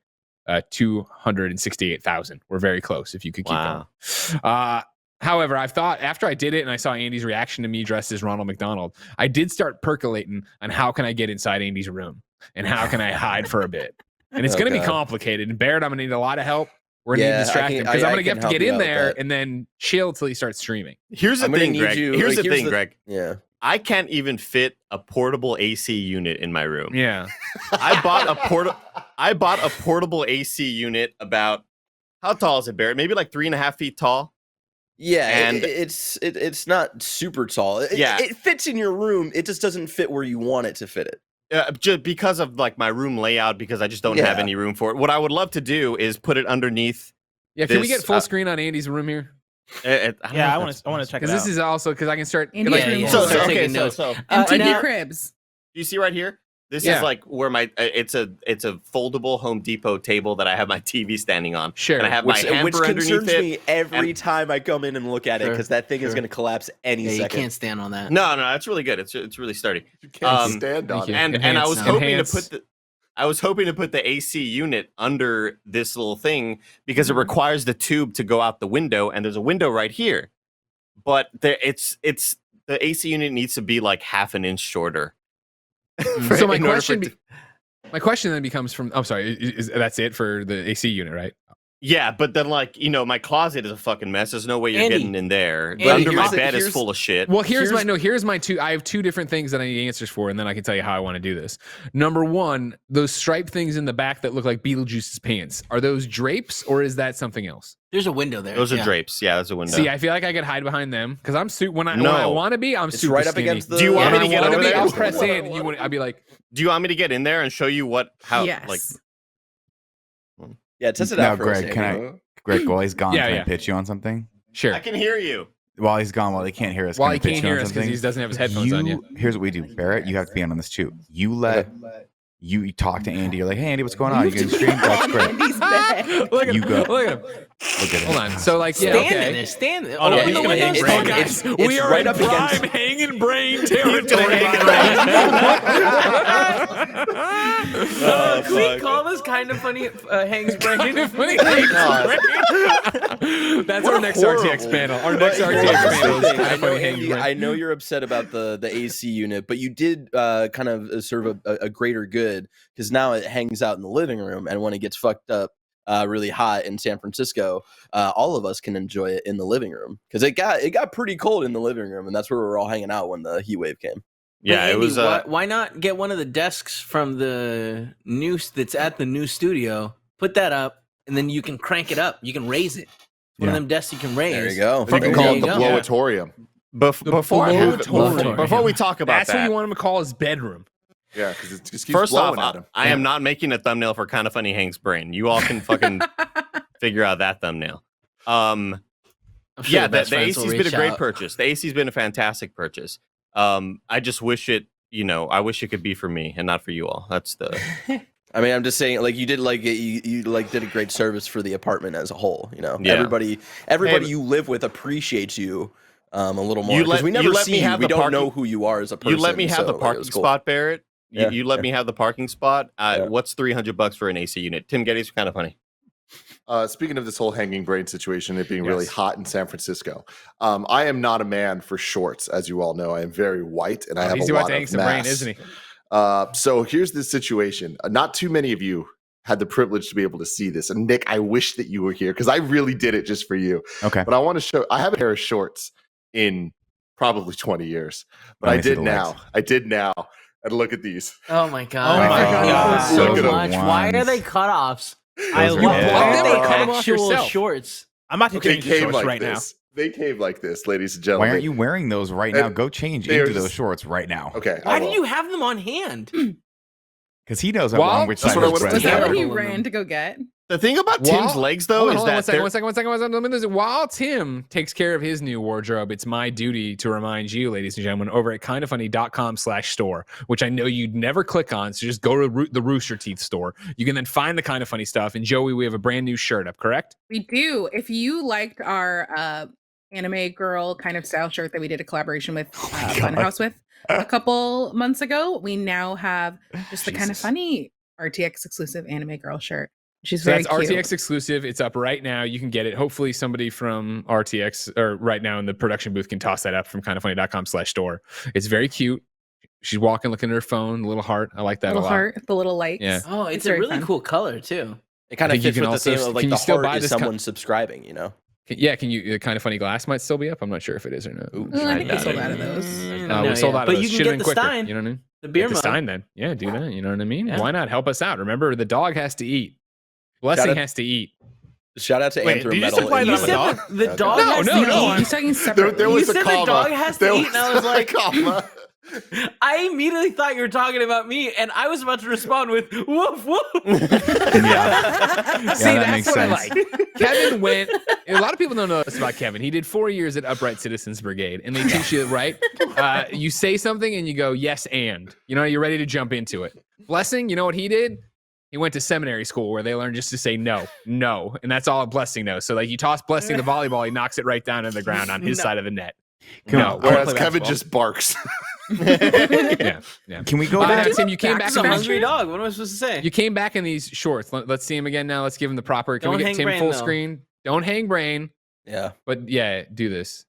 268,000. We're very close if you could keep Wow. going. However, I've thought after I did it and I saw Andy's reaction to me dressed as Ronald McDonald, I did start percolating on how can I get inside Andy's room and how can I hide for a bit. And it's Oh, going to be God. complicated. And Barrett, I'm going to need a lot of help. We're going to Yeah, need distracting I because I'm going to can have to help get you in out with there that. and then chill till he starts streaming. Here's the I'm gonna thing, need Greg. you- Here's like, the thing, Greg. Yeah. I can't even fit a portable AC unit in my room. Yeah. I bought a portable AC unit about, how tall is it, Barrett? Maybe like 3.5 feet tall. Yeah, And- it's not super tall. Yeah. It fits in your room. It just doesn't fit where you want it to fit it. Just because of like my room layout, because I just don't have Yeah. any room for it. What I would love to do is put it underneath. Yeah. Can we This, get full screen on Andy's room here? Yeah, I want to check it Because out. this is also because I can start. Andy, like, yeah, yeah. So, Start okay, taking so, notes. so MTV now- Cribs. you see right here? This Yeah. is like where my it's a foldable Home Depot table that I have my TV standing on. Sure. And I have Which my hamper concerns underneath it. me every time I come in and look at it Sure, because that thing is sure. going to collapse any Yeah, you second. can't stand on that. No, it's really good. It's really sturdy. You can't stand thank on you. it. And I was Enhance. hoping Enhance. to put the AC unit under this little thing because it requires the tube to go out the window, and there's a window right here. But it's the AC unit needs to be like half an inch shorter. So my in order for question, it to- my question then becomes from. I'm sorry. Is that's it for the AC unit, right? Yeah, but then like my closet is a fucking mess. There's no way you're Andy, getting in there. Andy, Under my here's the- bed is here's- full of shit. Well, here's my two. I have two different things that I need answers for, and then I can tell you how I want to do this. Number one, those striped things in the back that look like Beetlejuice's pants. Are those drapes or is that something else? There's a window there. Those are yeah. drapes. Yeah, that's a window. See, I feel like I could hide behind them because I'm when I No. want to be. I'm It's super right up skinny. against the. Do you want me When to I get wanna over be, there? I'll press in. And you would. I'd be like, Do you want me to get in there and show you how Yes. like Yeah, test it Now, out first. Greg, can Andy. Greg, while he's gone, Yeah, can yeah. I pitch you on something? sure. I can hear you. while he's gone, while he can't hear us. While can I he pitch can't you on hear us because something? he doesn't have his headphones on yet. Here's what we do, Barrett. You have to be on this too. You talk to Andy. You're like, hey, Andy, what's going on? You getting streamed? That's great. Andy's bed. Look at You him. go. Look at him. Look at Hold him. on. So like, yeah, Stand in okay. there, stand there. Oh, no, open he's the gonna windows. hang Oh, brain. guys, It's we are right in up against- prime hanging brain territory. Can we call this kind of funny Hank's brain? That's our next RTX panel. Our next But RTX here's the panel is thing. kind I of know, funny hanging Andy, brain. I know you're upset about the AC unit, but you did kind of serve a greater good because now it hangs out in the living room, and when it gets fucked up really hot in San Francisco, all of us can enjoy it in the living room because it got pretty cold in the living room, and that's where we were all hanging out when the heat wave came. Yeah, Hey, it was. Andy, why not get one of the desks from the new that's at the new studio, put that up, and then you can crank it up. You can raise it. One of Yeah. them desks you can raise. There you go. You can There call you it the go. blowatorium. Before blowatorium. we talk about That's what that, you want him to call his bedroom. Yeah, because it just keeps first off, blowing at him. I am not making a thumbnail for Kind of Funny Hank's brain. You all can fucking figure out that thumbnail. I'm sure Yeah, the best the friends will AC's been a reach great out. purchase. The AC's been a fantastic purchase. I just wish it, I wish it could be for me and not for you all. That's the. I mean, I'm just saying, like you did, like you like did a great service for the apartment as a whole. Yeah. Everybody Hey, you live with appreciates you a little more You because let- we you never let see me you. have We the don't parking- know who you are as a person. You let me have so, the like, it parking was cool. spot, Barrett. Yeah, You let me have the parking spot. Yeah. What's $300 for an AC unit? Tim Gettys, Kind of Funny. Speaking of this whole hanging brain situation, it being really Yes. hot in San Francisco, I am not a man for shorts, as you all know. I am very white, and I have He's a about lot to hang of some brain, mass. isn't he? So here's the situation. Not too many of you had the privilege to be able to see this, and Nick, I wish that you were here because I really did it just for you. Okay. But I want to show. I haven't pair of shorts in probably 20 years, but Let I me see did the now. legs. I did now. And look at these. Oh my god! Oh my Thank you God. so Look at 'em. much. Why are Ones. they cutoffs? I Those are love bad. Why Why don't are they they cut 'em off actual yourself? shorts? I'm about to They change the came shorts like right this. They came like this, ladies and gentlemen. Why aren't you wearing those right now? Go change they're into just- those shorts right now. Okay. Why I do will. you have them on hand? Because he knows Well, on which that's side what I his wanted bread to Was is that at. what he Terrible in ran them. to go get? The thing about Tim's legs, though, Hold on, is hold on, that one second. While Tim takes care of his new wardrobe, it's my duty to remind you, ladies and gentlemen, over at kindoffunny.com/store, which I know you'd never click on. So just go to the Rooster Teeth store. You can then find the Kind of Funny stuff. And Joey, we have a brand new shirt up, correct? We do. If you liked our anime girl kind of style shirt that we did a collaboration with Funhouse with a couple months ago, we now have just the Kind of Jesus. Funny RTX exclusive anime girl shirt. She's So very that's cute. RTX exclusive. It's up right now. You can get it. Hopefully somebody from RTX or right now in the production booth can toss that up from kindoffunny.com/store. It's very cute. She's walking, looking at her phone, little heart. I like that Little a lot. heart, the little lights. Yeah. Oh, it's a very really fun. cool color too. It kind I of think you fits can with the also- theme of like can you the still heart buy is this someone subscribing. Can you? The Kind of Funny glass might still be up. I'm not sure if it is or not. Ooh, Well, I think we doubt sold it. out of those. We sold out of But those. you can Should've get been the quicker. Stein, You know what I mean? the beer Get the mug. Stein then. Yeah, do that. You know what I mean? Yeah. Why not help us out? Remember, the dog has to eat. Blessing Shout out- has to eat. Shout out to Wait, Anthem did you just Metal. imply that You I'm a said dog? the dog No, has no, to no. eat. He's talking There, separately. there was You a said the comma. dog has to There eat, and I was a like- comma. I immediately thought you were talking about me, and I was about to respond with "woof woof." Yeah. See, that that's makes what sense. I like. Kevin went. A lot of people don't know this about Kevin. He did 4 years at Upright Citizens Brigade, and they teach you right. You say something and you go yes, and you're ready to jump into it. Blessing, you know what he did? He went to seminary school where they learned just to say no, and that's all a Blessing knows. So like you toss Blessing the volleyball, he knocks it right down to the ground on his No. side of the net. Come No, on. I wanna Whereas play Kevin basketball. just barks. yeah. Can we go Now, back? Tim, you came back It's in a these. hungry dog. What am I supposed to say? You came back in these shorts. Let's see him again now. Let's give him the proper. Can Don't we get hang Tim brain, full though. screen? Don't hang brain. Yeah. But yeah, do this.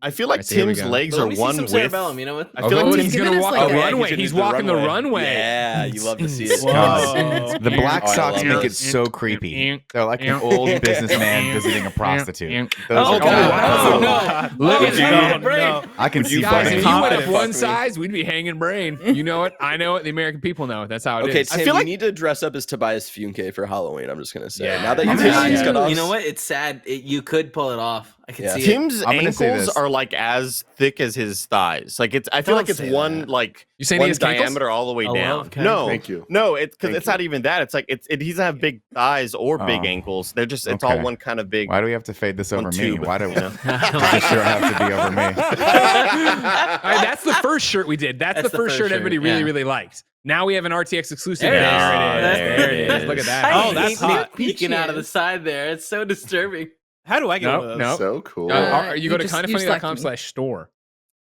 I feel like Alright, so here we Tim's go. legs Let are me see one some with. cerebellum. You know what? I feel like he's Tim's giving gonna us walk like a a- runway. Yeah, He's walking the runway. Yeah, you love to see it. God. The black Oh, I socks love make it. it so creepy. They're like an old businessman visiting a prostitute. Those Oh, are God. wow. Oh, Look no. at Oh, you. no. No. I can see Guys, brain. if you went up Confident one fuck me. size, we'd be hanging brain. You know it. I know it. The American people know it. That's how it is. Okay, I Tim, feel you like- need to dress up as Tobias Funke for Halloween. I'm just gonna say. Yeah. Now that you I'm take telling these you. cut offs, You know what? It's sad. You could pull it off. I can Yeah. see it. Tim's I'm gonna say ankles this. are like as thick as his thighs. Like I feel like Don't it's say one that. like You saying he one has cankles? diameter all the way I down. love No, Thank you. no, it's because Thank it's you. not even that. It's like he doesn't have big thighs or big Oh. ankles. They're just it's all Okay. one kind of big. Why do we have to fade this One over me? tube, Why do you know? it sure have to be over me? All right, that's the first shirt we did. That's the first shirt everybody really, yeah. really liked. Now we have an RTX exclusive. There it is. There it is. Look at that. I Oh, that's hate me hot. peeking out of the side there. It's so disturbing. How do I get No, one of those? no. So cool. You go to you selected me. kindoffunny.com/store.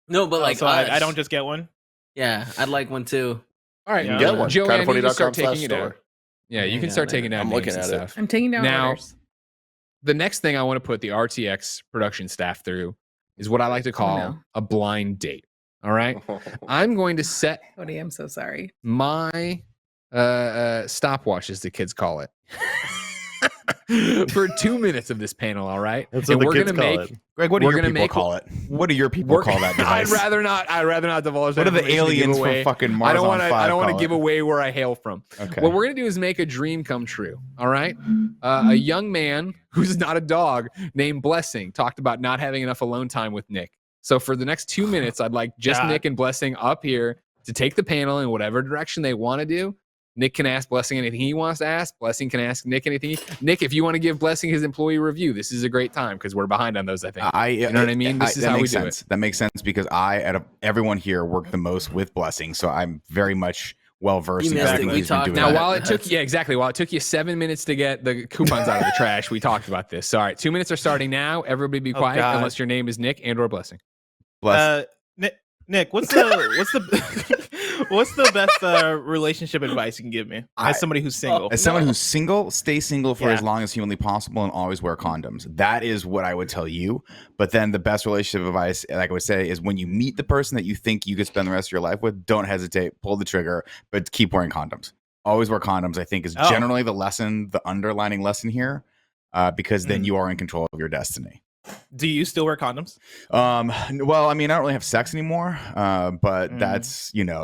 No, but like so us. I don't just get one. Yeah, I'd like one too. All right, You can Get one. Joey, I need you to start taking it kindoffunny.com/store. out. Yeah, you can Yeah, start man. taking down I'm names looking and at it. stuff. I'm taking down Now- orders. The next thing I want to put the RTX production staff through is what I like to call no. a blind date. All right, I'm going to set Cody, I'm so sorry. my stopwatch, as the kids call it, for 2 minutes of this panel. All right, That's and what the we're kids gonna call make. it. Greg, what do We're your gonna people make- call it? What do your people call that device? I'd rather not divulge. What that are the information to give aliens from away. fucking Mars I don't on want to. 5 I don't want to call give it? away where I hail from. Okay. What we're gonna do is make a dream come true. All right. A young man who's not a dog named Blessing talked about not having enough alone time with Nick. So for the next 2 minutes, I'd like just God. Nick and Blessing up here to take the panel in whatever direction they want to do. Nick can ask Blessing anything he wants to ask. Blessing can ask Nick anything. Nick, if you want to give Blessing his employee review, this is a great time because we're behind on those. I think. You know what I mean? This is that how we makes do sense. That makes sense because everyone here worked the most with Blessing, so I'm very much well versed You in missed it. everything We he's been talked doing. Now, about while it took while it took you 7 minutes to get the coupons out of the trash, we talked about this. So, all right, 2 minutes are starting now. Everybody be Oh, quiet God. unless your name is Nick and or Blessing. Bless. Nick, what's the what's the best relationship advice you can give me as somebody who's single? As someone who's single, stay single for Yeah. as long as humanly possible and always wear condoms. That is what I would tell you. But then the best relationship advice, like I would say, is when you meet the person that you think you could spend the rest of your life with, don't hesitate, pull the trigger, but keep wearing condoms. Always wear condoms, I think, is Oh. generally the underlining lesson here, because then you are in control of your destiny. Do you still wear condoms? Well, I mean, I don't really have sex anymore, but Mm.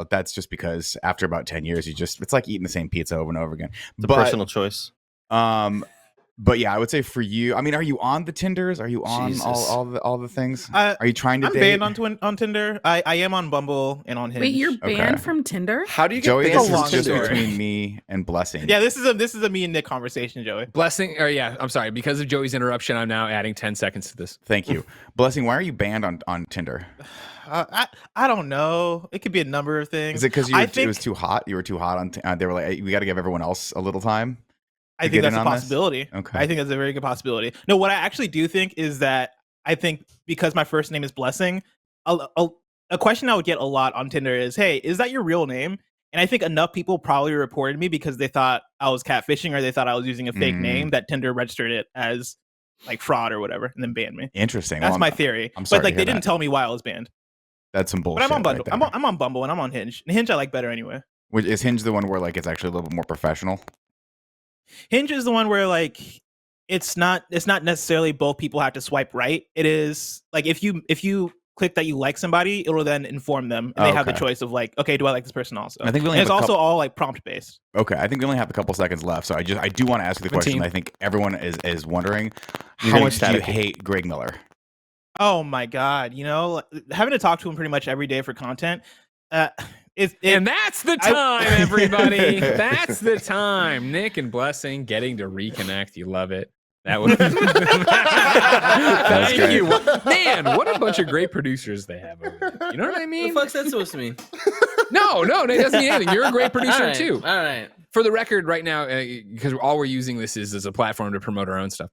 that's just because after about 10 years, it's like eating the same pizza over and over again. It's a But, personal choice. but yeah, I would say for you, I mean, are you on the Tinders? Are you on Jesus. all the things? Are Are you trying to I'm date? banned on Tinder. I am on Bumble and on Hinge. Wait, you're banned Okay. from Tinder? How do you get Joey, banned this from long is just Tinder? story. between me and Blessing. Yeah, this is a me and Nick conversation, Joey. Blessing, or yeah, I'm sorry. Because of Joey's interruption, I'm now adding 10 seconds to this. Thank you. Blessing, why are you banned on Tinder? I don't know. It could be a number of things. Is it because I it was too hot? You were too hot on. They were like, hey, we got to give everyone else a little time. I to think get that's in a on this? possibility. Okay. I think that's a very good possibility. No, what I actually do think is that I think because my first name is Blessing, a question I would get a lot on Tinder is, "Hey, is that your real name?" And I think enough people probably reported me because they thought I was catfishing or they thought I was using a fake Mm. name that Tinder registered it as like fraud or whatever and then banned me. Interesting. That's Well, my theory. I'm sorry But to like they hear didn't that. tell me why I was banned. That's some bullshit. But I'm on Bumble. right there. I'm on Bumble and I'm on Hinge. And Hinge I like better anyway. Which is Hinge the one where like it's actually a little bit more professional? Hinge is the one where like it's not necessarily both people have to swipe right. It is like if you click that you like somebody, it'll then inform them and they have the Okay. choice of like, okay, do I like this person also? I think we only And it's have a also couple- all like prompt based. Okay, I think we only have a couple seconds left, so I do want to ask you the question. 15. I think everyone is wondering You're how getting much do you staticky. hate Greg Miller? Oh my god, having to talk to him pretty much every day for content. And that's the time, everybody. That's the time. Nick and Blessing getting to reconnect. You love it. That was. Thank great. you, man. What a bunch of great producers they have over there. You know what I What the mean? fuck's that supposed to mean? No, it doesn't mean anything. You're a great producer All right, too. All right. For the record, right now, because all we're using this is as a platform to promote our own stuff.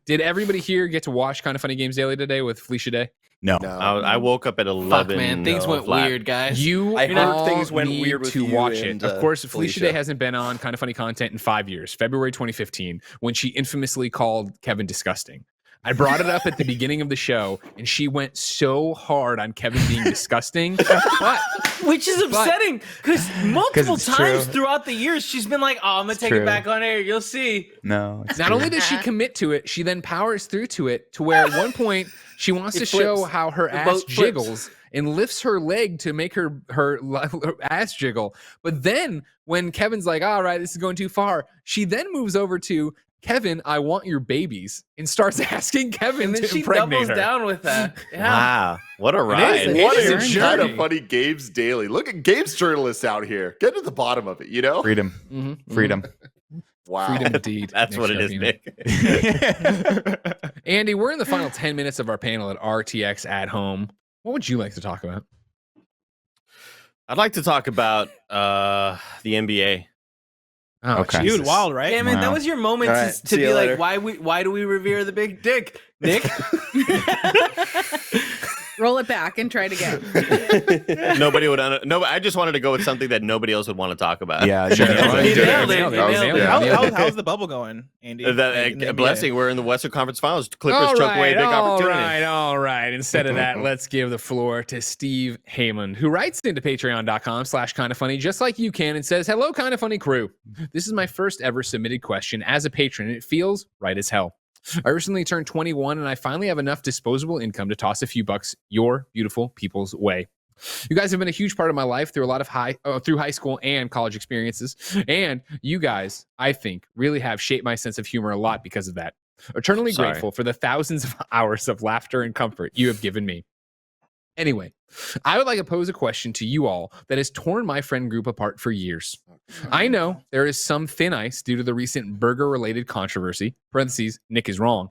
Did everybody here get to watch Kind of Funny Games Daily today with Felicia Day? No. I woke up at 11. Fuck, man. Things went flat. weird, guys. You I heard all things went need weird with to you watch and, it. Of course, Felicia Day Felicia. hasn't been on Kind of Funny content in 5 years. February 2015, when she infamously called Kevin disgusting. I brought it up at the beginning of the show, and she went so hard on Kevin being disgusting. But Which is upsetting because multiple it's times true. throughout the years she's been like, "Oh, I'm gonna take true. it back on air. You'll see." No. It's not true. only does she commit to it, she then powers through to it to where at one point she wants It to show flips. how her The ass boat flips. jiggles and lifts her leg to make her ass jiggle. But then when Kevin's like, all right, this is going too far, she then moves over to Kevin, I want your babies, and starts asking Kevin And then to she impregnate doubles her. down with that. Yeah. Wow, what a ride! It What is a a kind journey. of funny Gabe's Daily. Look at Gabe's journalists out here. Get to the bottom of it, you know? Freedom. Mhm, Freedom. Wow. Freedom indeed. That's Nick what it is, Scarpino. Nick. Andy, we're in the final 10 minutes of our panel at RTX at home. What would you like to talk about? I'd like to talk about the NBA. Oh, Okay. Dude, Jesus. wild, right? Damn it, that Wow. was your moment All to, right, to see be you later. like, why do we revere the big dick, Nick? Roll it back and try it again. Nobody would. No, I just wanted to go with something that nobody else would want to talk about. Yeah, Sure. nailed He it. nailed it. Nailed He it. nailed it. Yeah. How's the bubble going, Andy? In That, the a NBA? blessing. We're in the Western Conference Finals. Clippers took away a big opportunity. All right. Instead of that, let's give the floor to Steve Heyman, who writes into patreon.com/kindafunny, just like you can, and says, "Hello, Kinda Funny crew. This is my first ever submitted question as a patron, and it feels right as hell. I recently turned 21, and I finally have enough disposable income to toss a few bucks your beautiful people's way. You guys have been a huge part of my life through a lot of through high school and college experiences, and you guys, I think, really have shaped my sense of humor a lot because of that. Eternally Sorry. grateful for the thousands of hours of laughter and comfort you have given me. Anyway, I would like to pose a question to you all that has torn my friend group apart for years. I know there is some thin ice due to the recent burger-related controversy, parentheses, Nick is wrong,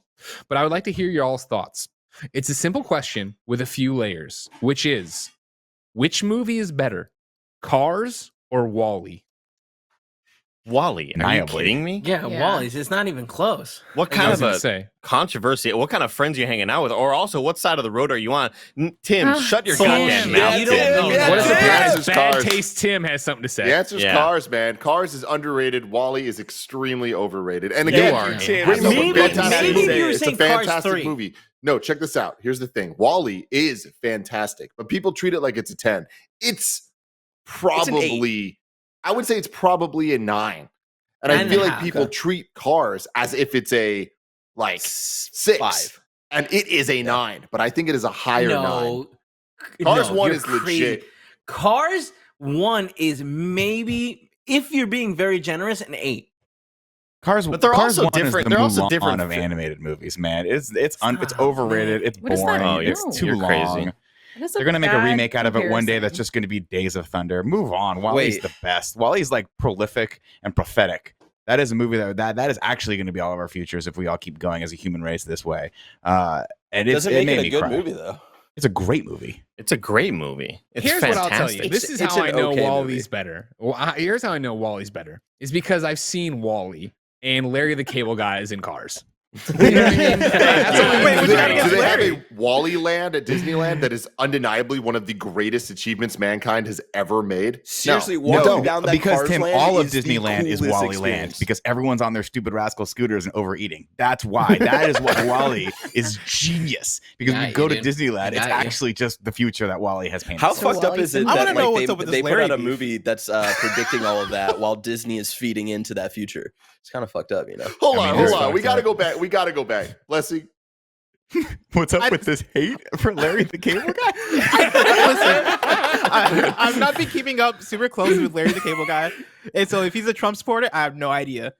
but I would like to hear your all's thoughts. It's a simple question with a few layers, which is, which movie is better, Cars or Wall-E? Wally, are you Undeniably. kidding me? Yeah, Yeah. Wally's. It's not even close. What I kind was of gonna a say. controversy? What kind of friends are you hanging out with? Or also, what side of the road are you on? Tim, shut your Tim, goddamn yeah, mouth. you don't Tim. know that. What is the Yeah. bad, Answer's bad Cars. taste? Tim has something to say. The answer's Yeah. Cars, man. Cars is underrated. Wally is extremely overrated. And You again, are. Bring up a Maybe- fantastic maybe movie. you were It's a saying Cars fantastic 3. movie. No, check this out. Here's the thing. Wally is fantastic, but people treat it like it's a 10. It's probably, I would say it's probably a 9. And I Nine feel and a like half. people treat Cars as if it's a like 6. 5. And it is a 9, but I think it is a higher 9. No. Cars no, 1 you're is crazy. legit. Cars 1 is maybe, if you're being very generous, an 8. Cars, But they're Cars also 1 is different- the they're also Mulan different of fi- animated movies, man. It's Stop, overrated. man. It's What does that boring. mean? It's No. too You're crazy. long. That is They're gonna make a bad remake out of it one day comparison. that's just gonna be Days of Thunder. Move on. Wally's Wait. the best. Wally's like prolific and prophetic. That is a movie that is actually going to be all of our futures if we all keep going as a human race this way. And Doesn't it make made it me a good cry. movie though. It's a great movie. It's a great movie. It's Here's fantastic. what I'll tell you. This is It's how an I know okay Wally's movie. better. Well, here's how I know Wally's better. Is because I've seen Wally and Larry the Cable Guy is in Cars. You know what I mean? That's all I Wait, know. what you gotta get Do they have Larry? a Wally Land at Disneyland that is undeniably one of the greatest achievements mankind has ever made? Seriously, No. walking down that because Cars Tim, land all of is the Disneyland is coolest Wally experience. Land because everyone's on their stupid rascal scooters and overeating. That's why. That is what Wally is genius. Because Got we you, go to dude. Disneyland, it's Got you. actually just the future that Wally has painted. How So fucked up Wally's is it in- I that wanna know like, what's up with they this put Larry out a beef. movie that's predicting all of that while Disney is feeding into that future? It's kind of fucked up, you know. Hold I mean, on, there's hold on. We fucked gotta up. go back. We gotta go back. Leslie, What's up with this hate for Larry the Cable Guy? Listen, I've not been keeping up super close with Larry the Cable Guy, and so if he's a Trump supporter, I have no idea.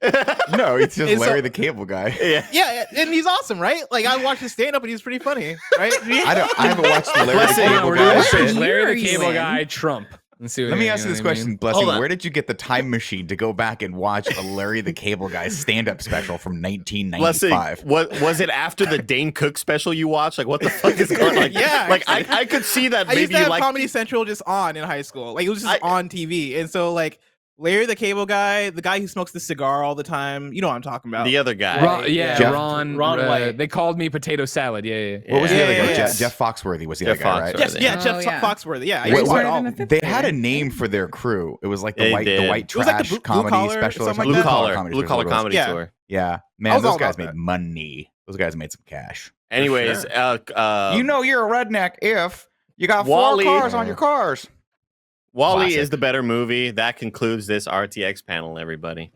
No, it's just It's Larry so- the Cable Guy. Yeah, and he's awesome, right? Like I watched his stand up, and he's pretty funny, right? I haven't watched the Larry the Let's see. Cable We're Guy doing shit. Larry Are the you Cable in? Guy, Trump. Let's see. Let me ask you this question, Blessing. Hold on. Where did you get the time machine to go back and watch a Larry the Cable Guy stand-up special from Blessing, 1995? what was it after the Dane Cook special you watched? Like, what the fuck is going on? Like, Yeah, like I could see that I used maybe to you have like. Comedy Central just on in high school. Like it was just I- on TV, and so like Larry the Cable Guy, the guy who smokes the cigar all the time. You know what I'm talking about? The other guy. Ron, yeah, Jeff- Ron. Ron White. They called me potato salad. Yeah. What was the Yeah, other yeah, guy? yeah. Jeff Foxworthy was the Jeff other guy, right? Foxworthy. Yes, yeah, Oh, Jeff yeah. Foxworthy. Yeah, I Wait, used to what- watch all in of the them. fifth They had a grade. name for their crew. It was like They the did. white It was like the trash blue comedy collar or special or something something. like Blue that. collar, Comedy blue special collar it was. comedy Yeah. tour. Yeah, I man, was those all guys about made that. money. Those guys made some cash. Anyways, sure. You know you're a redneck if you got Wall-E- 4 cars on your cars. Wall-E Classic. is the better movie. That concludes this RTX panel, everybody.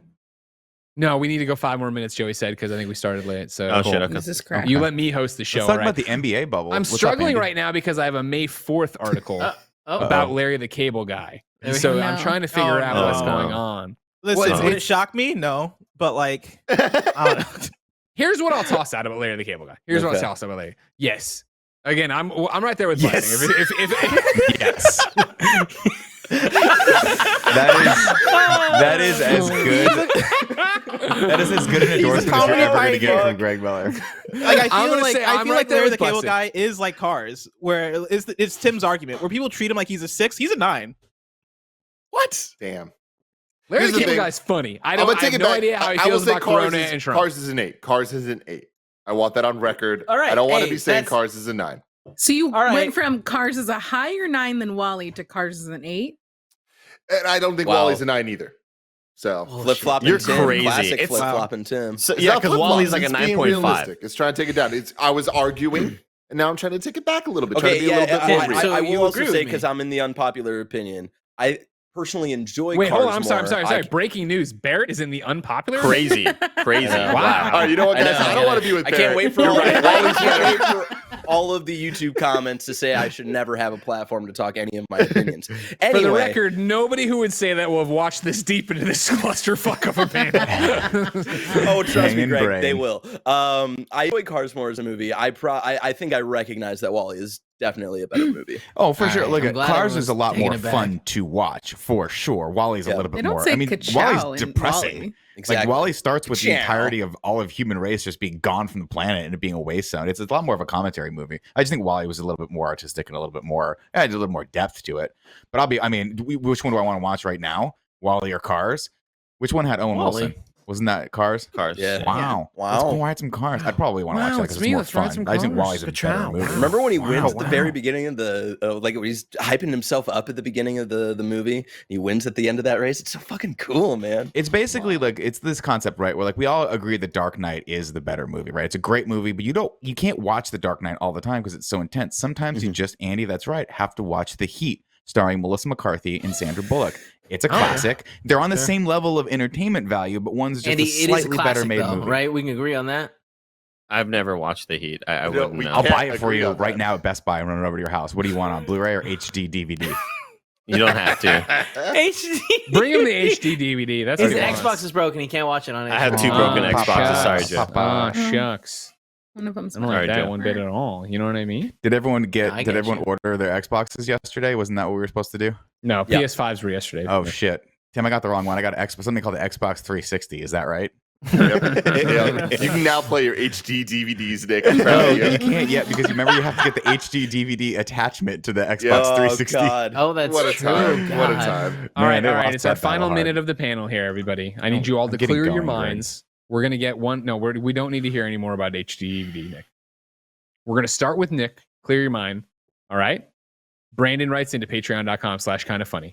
No, we need to go 5 more minutes, Joey said, because I think we started late. So Oh, shit, okay. This is crap. You let me host the show. Let's talk right? about the NBA bubble. I'm What's up, struggling Andy? right now because I have a May 4th article Oh, about Larry the Cable Guy. And so I'm No. trying to figure Oh, out no. what's going on. Listen, What- would it shock me? No, but like, I don't know. Here's what I'll toss out about Larry the Cable Guy. Here's what I'll Okay. toss out about Larry. Yes. Again, I'm right there with Yes. Blessing. If Yes. that is as good. That is as good an endorsement as you're comedy ever going to get pioneer. from Greg Miller. Like I I'm feel gonna like say I I'm feel right like there Larry with the Cable Blessing. Guy is like Cars, where it's Tim's argument, where people treat him like he's a 6. He's a 9. what? Damn. Larry Here's the the Cable thing. Guy's funny. I I'm don't. gonna I take have it no back. idea how he I will feels say about Corona Cars and is, Trump. Cars is an 8. Cars is an 8. I want that on record. All right, I don't want to hey, be saying that's- Cars is a 9. So you All right. went from Cars as a higher 9 than Wally to Cars as an 8. And I don't think Wow. Wally's a 9 either. So Flip flopping You're Tim. crazy. Classic It's- flip flopping Tim. So, it's yeah, not because flip-flops, Wally's like a it's being 9.5. realistic. It's trying to take it down. I was arguing, and now I'm trying to take it back a little bit. trying to Okay, be a little bit more I, real. So I you will also agree with say me. because I'm in the unpopular opinion, I personally enjoy. Wait, Cars hold on. I'm sorry. more. I- Breaking news: Barrett is in the unpopular. Crazy. Crazy. I know. Wow. All right, you know what, I guys? know, I don't want to be with I Barrett. can't wait for You're all, right. I Wally's can't better. wait for all of the YouTube comments to say I should never have a platform to talk any of my opinions. Anyway, For the record, nobody who would say that will have watched this deep into this clusterfuck of a panel. oh, trust me, Hanging Greg, brain. they will. I enjoy Cars more as a movie. I think I recognize that Wally is definitely a better movie. Oh, for All sure. right, Look, I'm at glad Cars is everyone's a lot taking more it back. fun to watch, for sure. Wally's Yeah. a little bit They don't more. say I mean, ka-chow Wally's in depressing. Wally. Exactly. Like Wally starts with the Ka-chow. entirety of all of human race just being gone from the planet and it being a waste zone. It's a lot more of a commentary movie. I just think Wally was a little bit more artistic and a little bit more, had a little more depth to it. But which one do I want to watch right now? Wally or Cars? Which one had Owen Wally. Wilson? Wasn't that Cars? Cars. Yeah. Wow. Wow. Let's go ride some Cars. I'd probably want to watch Wow, that it's because me. it's more Let's ride fun. some I think Cars. Wally's a better Ka-chow. movie. Remember when he wins at the wow. very beginning of the like when he's hyping himself up at the beginning of the movie? He wins at the end of that race. It's so fucking cool, man. It's basically like it's this concept, right? Where like we all agree that Dark Knight is the better movie, right? It's a great movie, but you can't watch the Dark Knight all the time because it's so intense. Sometimes you just, Andy, that's right, have to watch The Heat, starring Melissa McCarthy and Sandra Bullock. It's a classic. They're on the same level of entertainment value, but one's just Andy, a it is slightly classic, better made though, movie. right? We can agree on that. I've never watched The Heat. I No, wouldn't we know. I'll can't buy it for agree you on right that. now at Best Buy and run it over to your house. What do you want on Blu-ray or HD DVD? You don't have to. HD. Bring him the HD DVD. That's His what he wants. Xbox is broken. He can't watch it on it. I have two broken Oh, Xboxes. shucks. Sorry, Joe. Papa. Oh, shucks. One of them's I don't Sorry, like that Joe. one bit at all. You know what I mean? Did everyone I did get everyone you. order their Xboxes yesterday? Wasn't that what we were supposed to do? No, Yeah. PS5s were yesterday. Oh shit. Tim, I got the wrong one. I got something called the Xbox 360. Is that right? Yep. Yep. You can now play your HD DVDs, Nick. I'm proud No, of you. you can't yet because you remember you have to get the HD DVD attachment to the Xbox Yeah. 360. God. Oh, that's What a true. time. What a God. time. All right, Man, they all right. lost It's our that battle final hard. minute of the panel here, everybody. I need Oh, you all I'm to getting clear your going, Greg. minds. We're gonna get one. No, we don't need to hear any more about HD DVD, Nick. We're gonna start with Nick. Clear your mind. All right. Brandon writes into patreon.com/kindoffunny.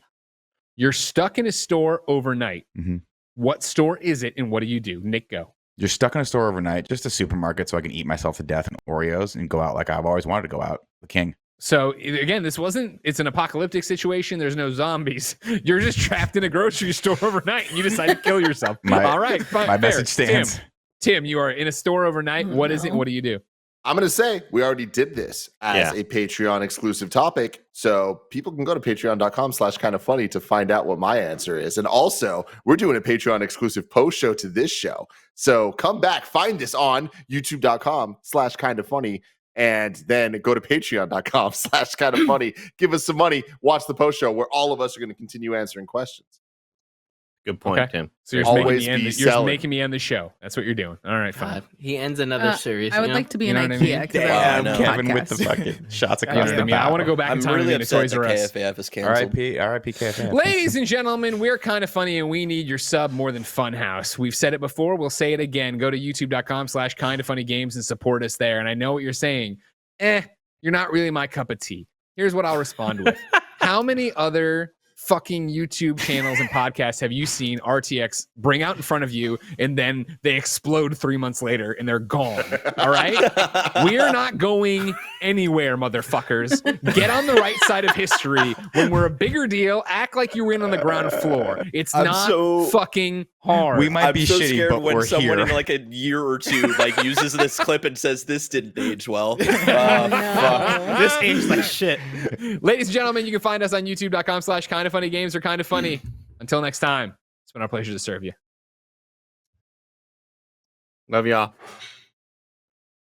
You're stuck in a store overnight. Mhm. What store is it, and what do? Nick, go. You're stuck in a store overnight, just a supermarket, so I can eat myself to death in Oreos and go out like I've always wanted to go out. The king. So again, it's an apocalyptic situation. There's no zombies. You're just trapped in a grocery store overnight and you decide to kill yourself. All right. Fine, My fair. message stands. Tim, you are in a store overnight. Oh, What is it? no. What do? I'm going to say we already did this as a Patreon exclusive topic. So people can go to patreon.com/kindoffunny to find out what my answer is. And also, we're doing a Patreon exclusive post show to this show. So come back, find this on youtube.com/kindoffunny, and then go to patreon.com/kindoffunny. Give us some money. Watch the post show where all of us are going to continue answering questions. Good point, Okay. Tim. So you're Always just making me end be you're just selling. making me end the show. That's what you're doing. All right, fine. God, he ends another series. I would you know? like to be You an know what I IKEA mean? because Damn, I love Kevin with the podcasts. fucking shots God across damn the me. I want to bow. go back in I'm time really and be in a upset Toys that R Us. KFAF is canceled. RIP KFF. Ladies and gentlemen, we're kind of funny and we need your sub more than Funhouse. We've said it before. We'll say it again. Go to youtube.com/kindoffunnygames and support us there. And I know what you're saying. You're not really my cup of tea. Here's what I'll respond with. How many other fucking YouTube channels and podcasts have you seen RTX bring out in front of you and then they explode 3 months later and they're gone? All right? We're not going anywhere, motherfuckers. Get on the right side of history. When we're a bigger deal, act like you were in on the ground floor. It's I'm not so- fucking hard. We might I'm be so shitty, scared but when we're someone here. in like a year or two like uses this clip and says this didn't age well. No. This aged like shit. Ladies and gentlemen, you can find us on youtube.com/kindoffunnygames or Kind of Funny. Until next time, it's been our pleasure to serve you. Love y'all.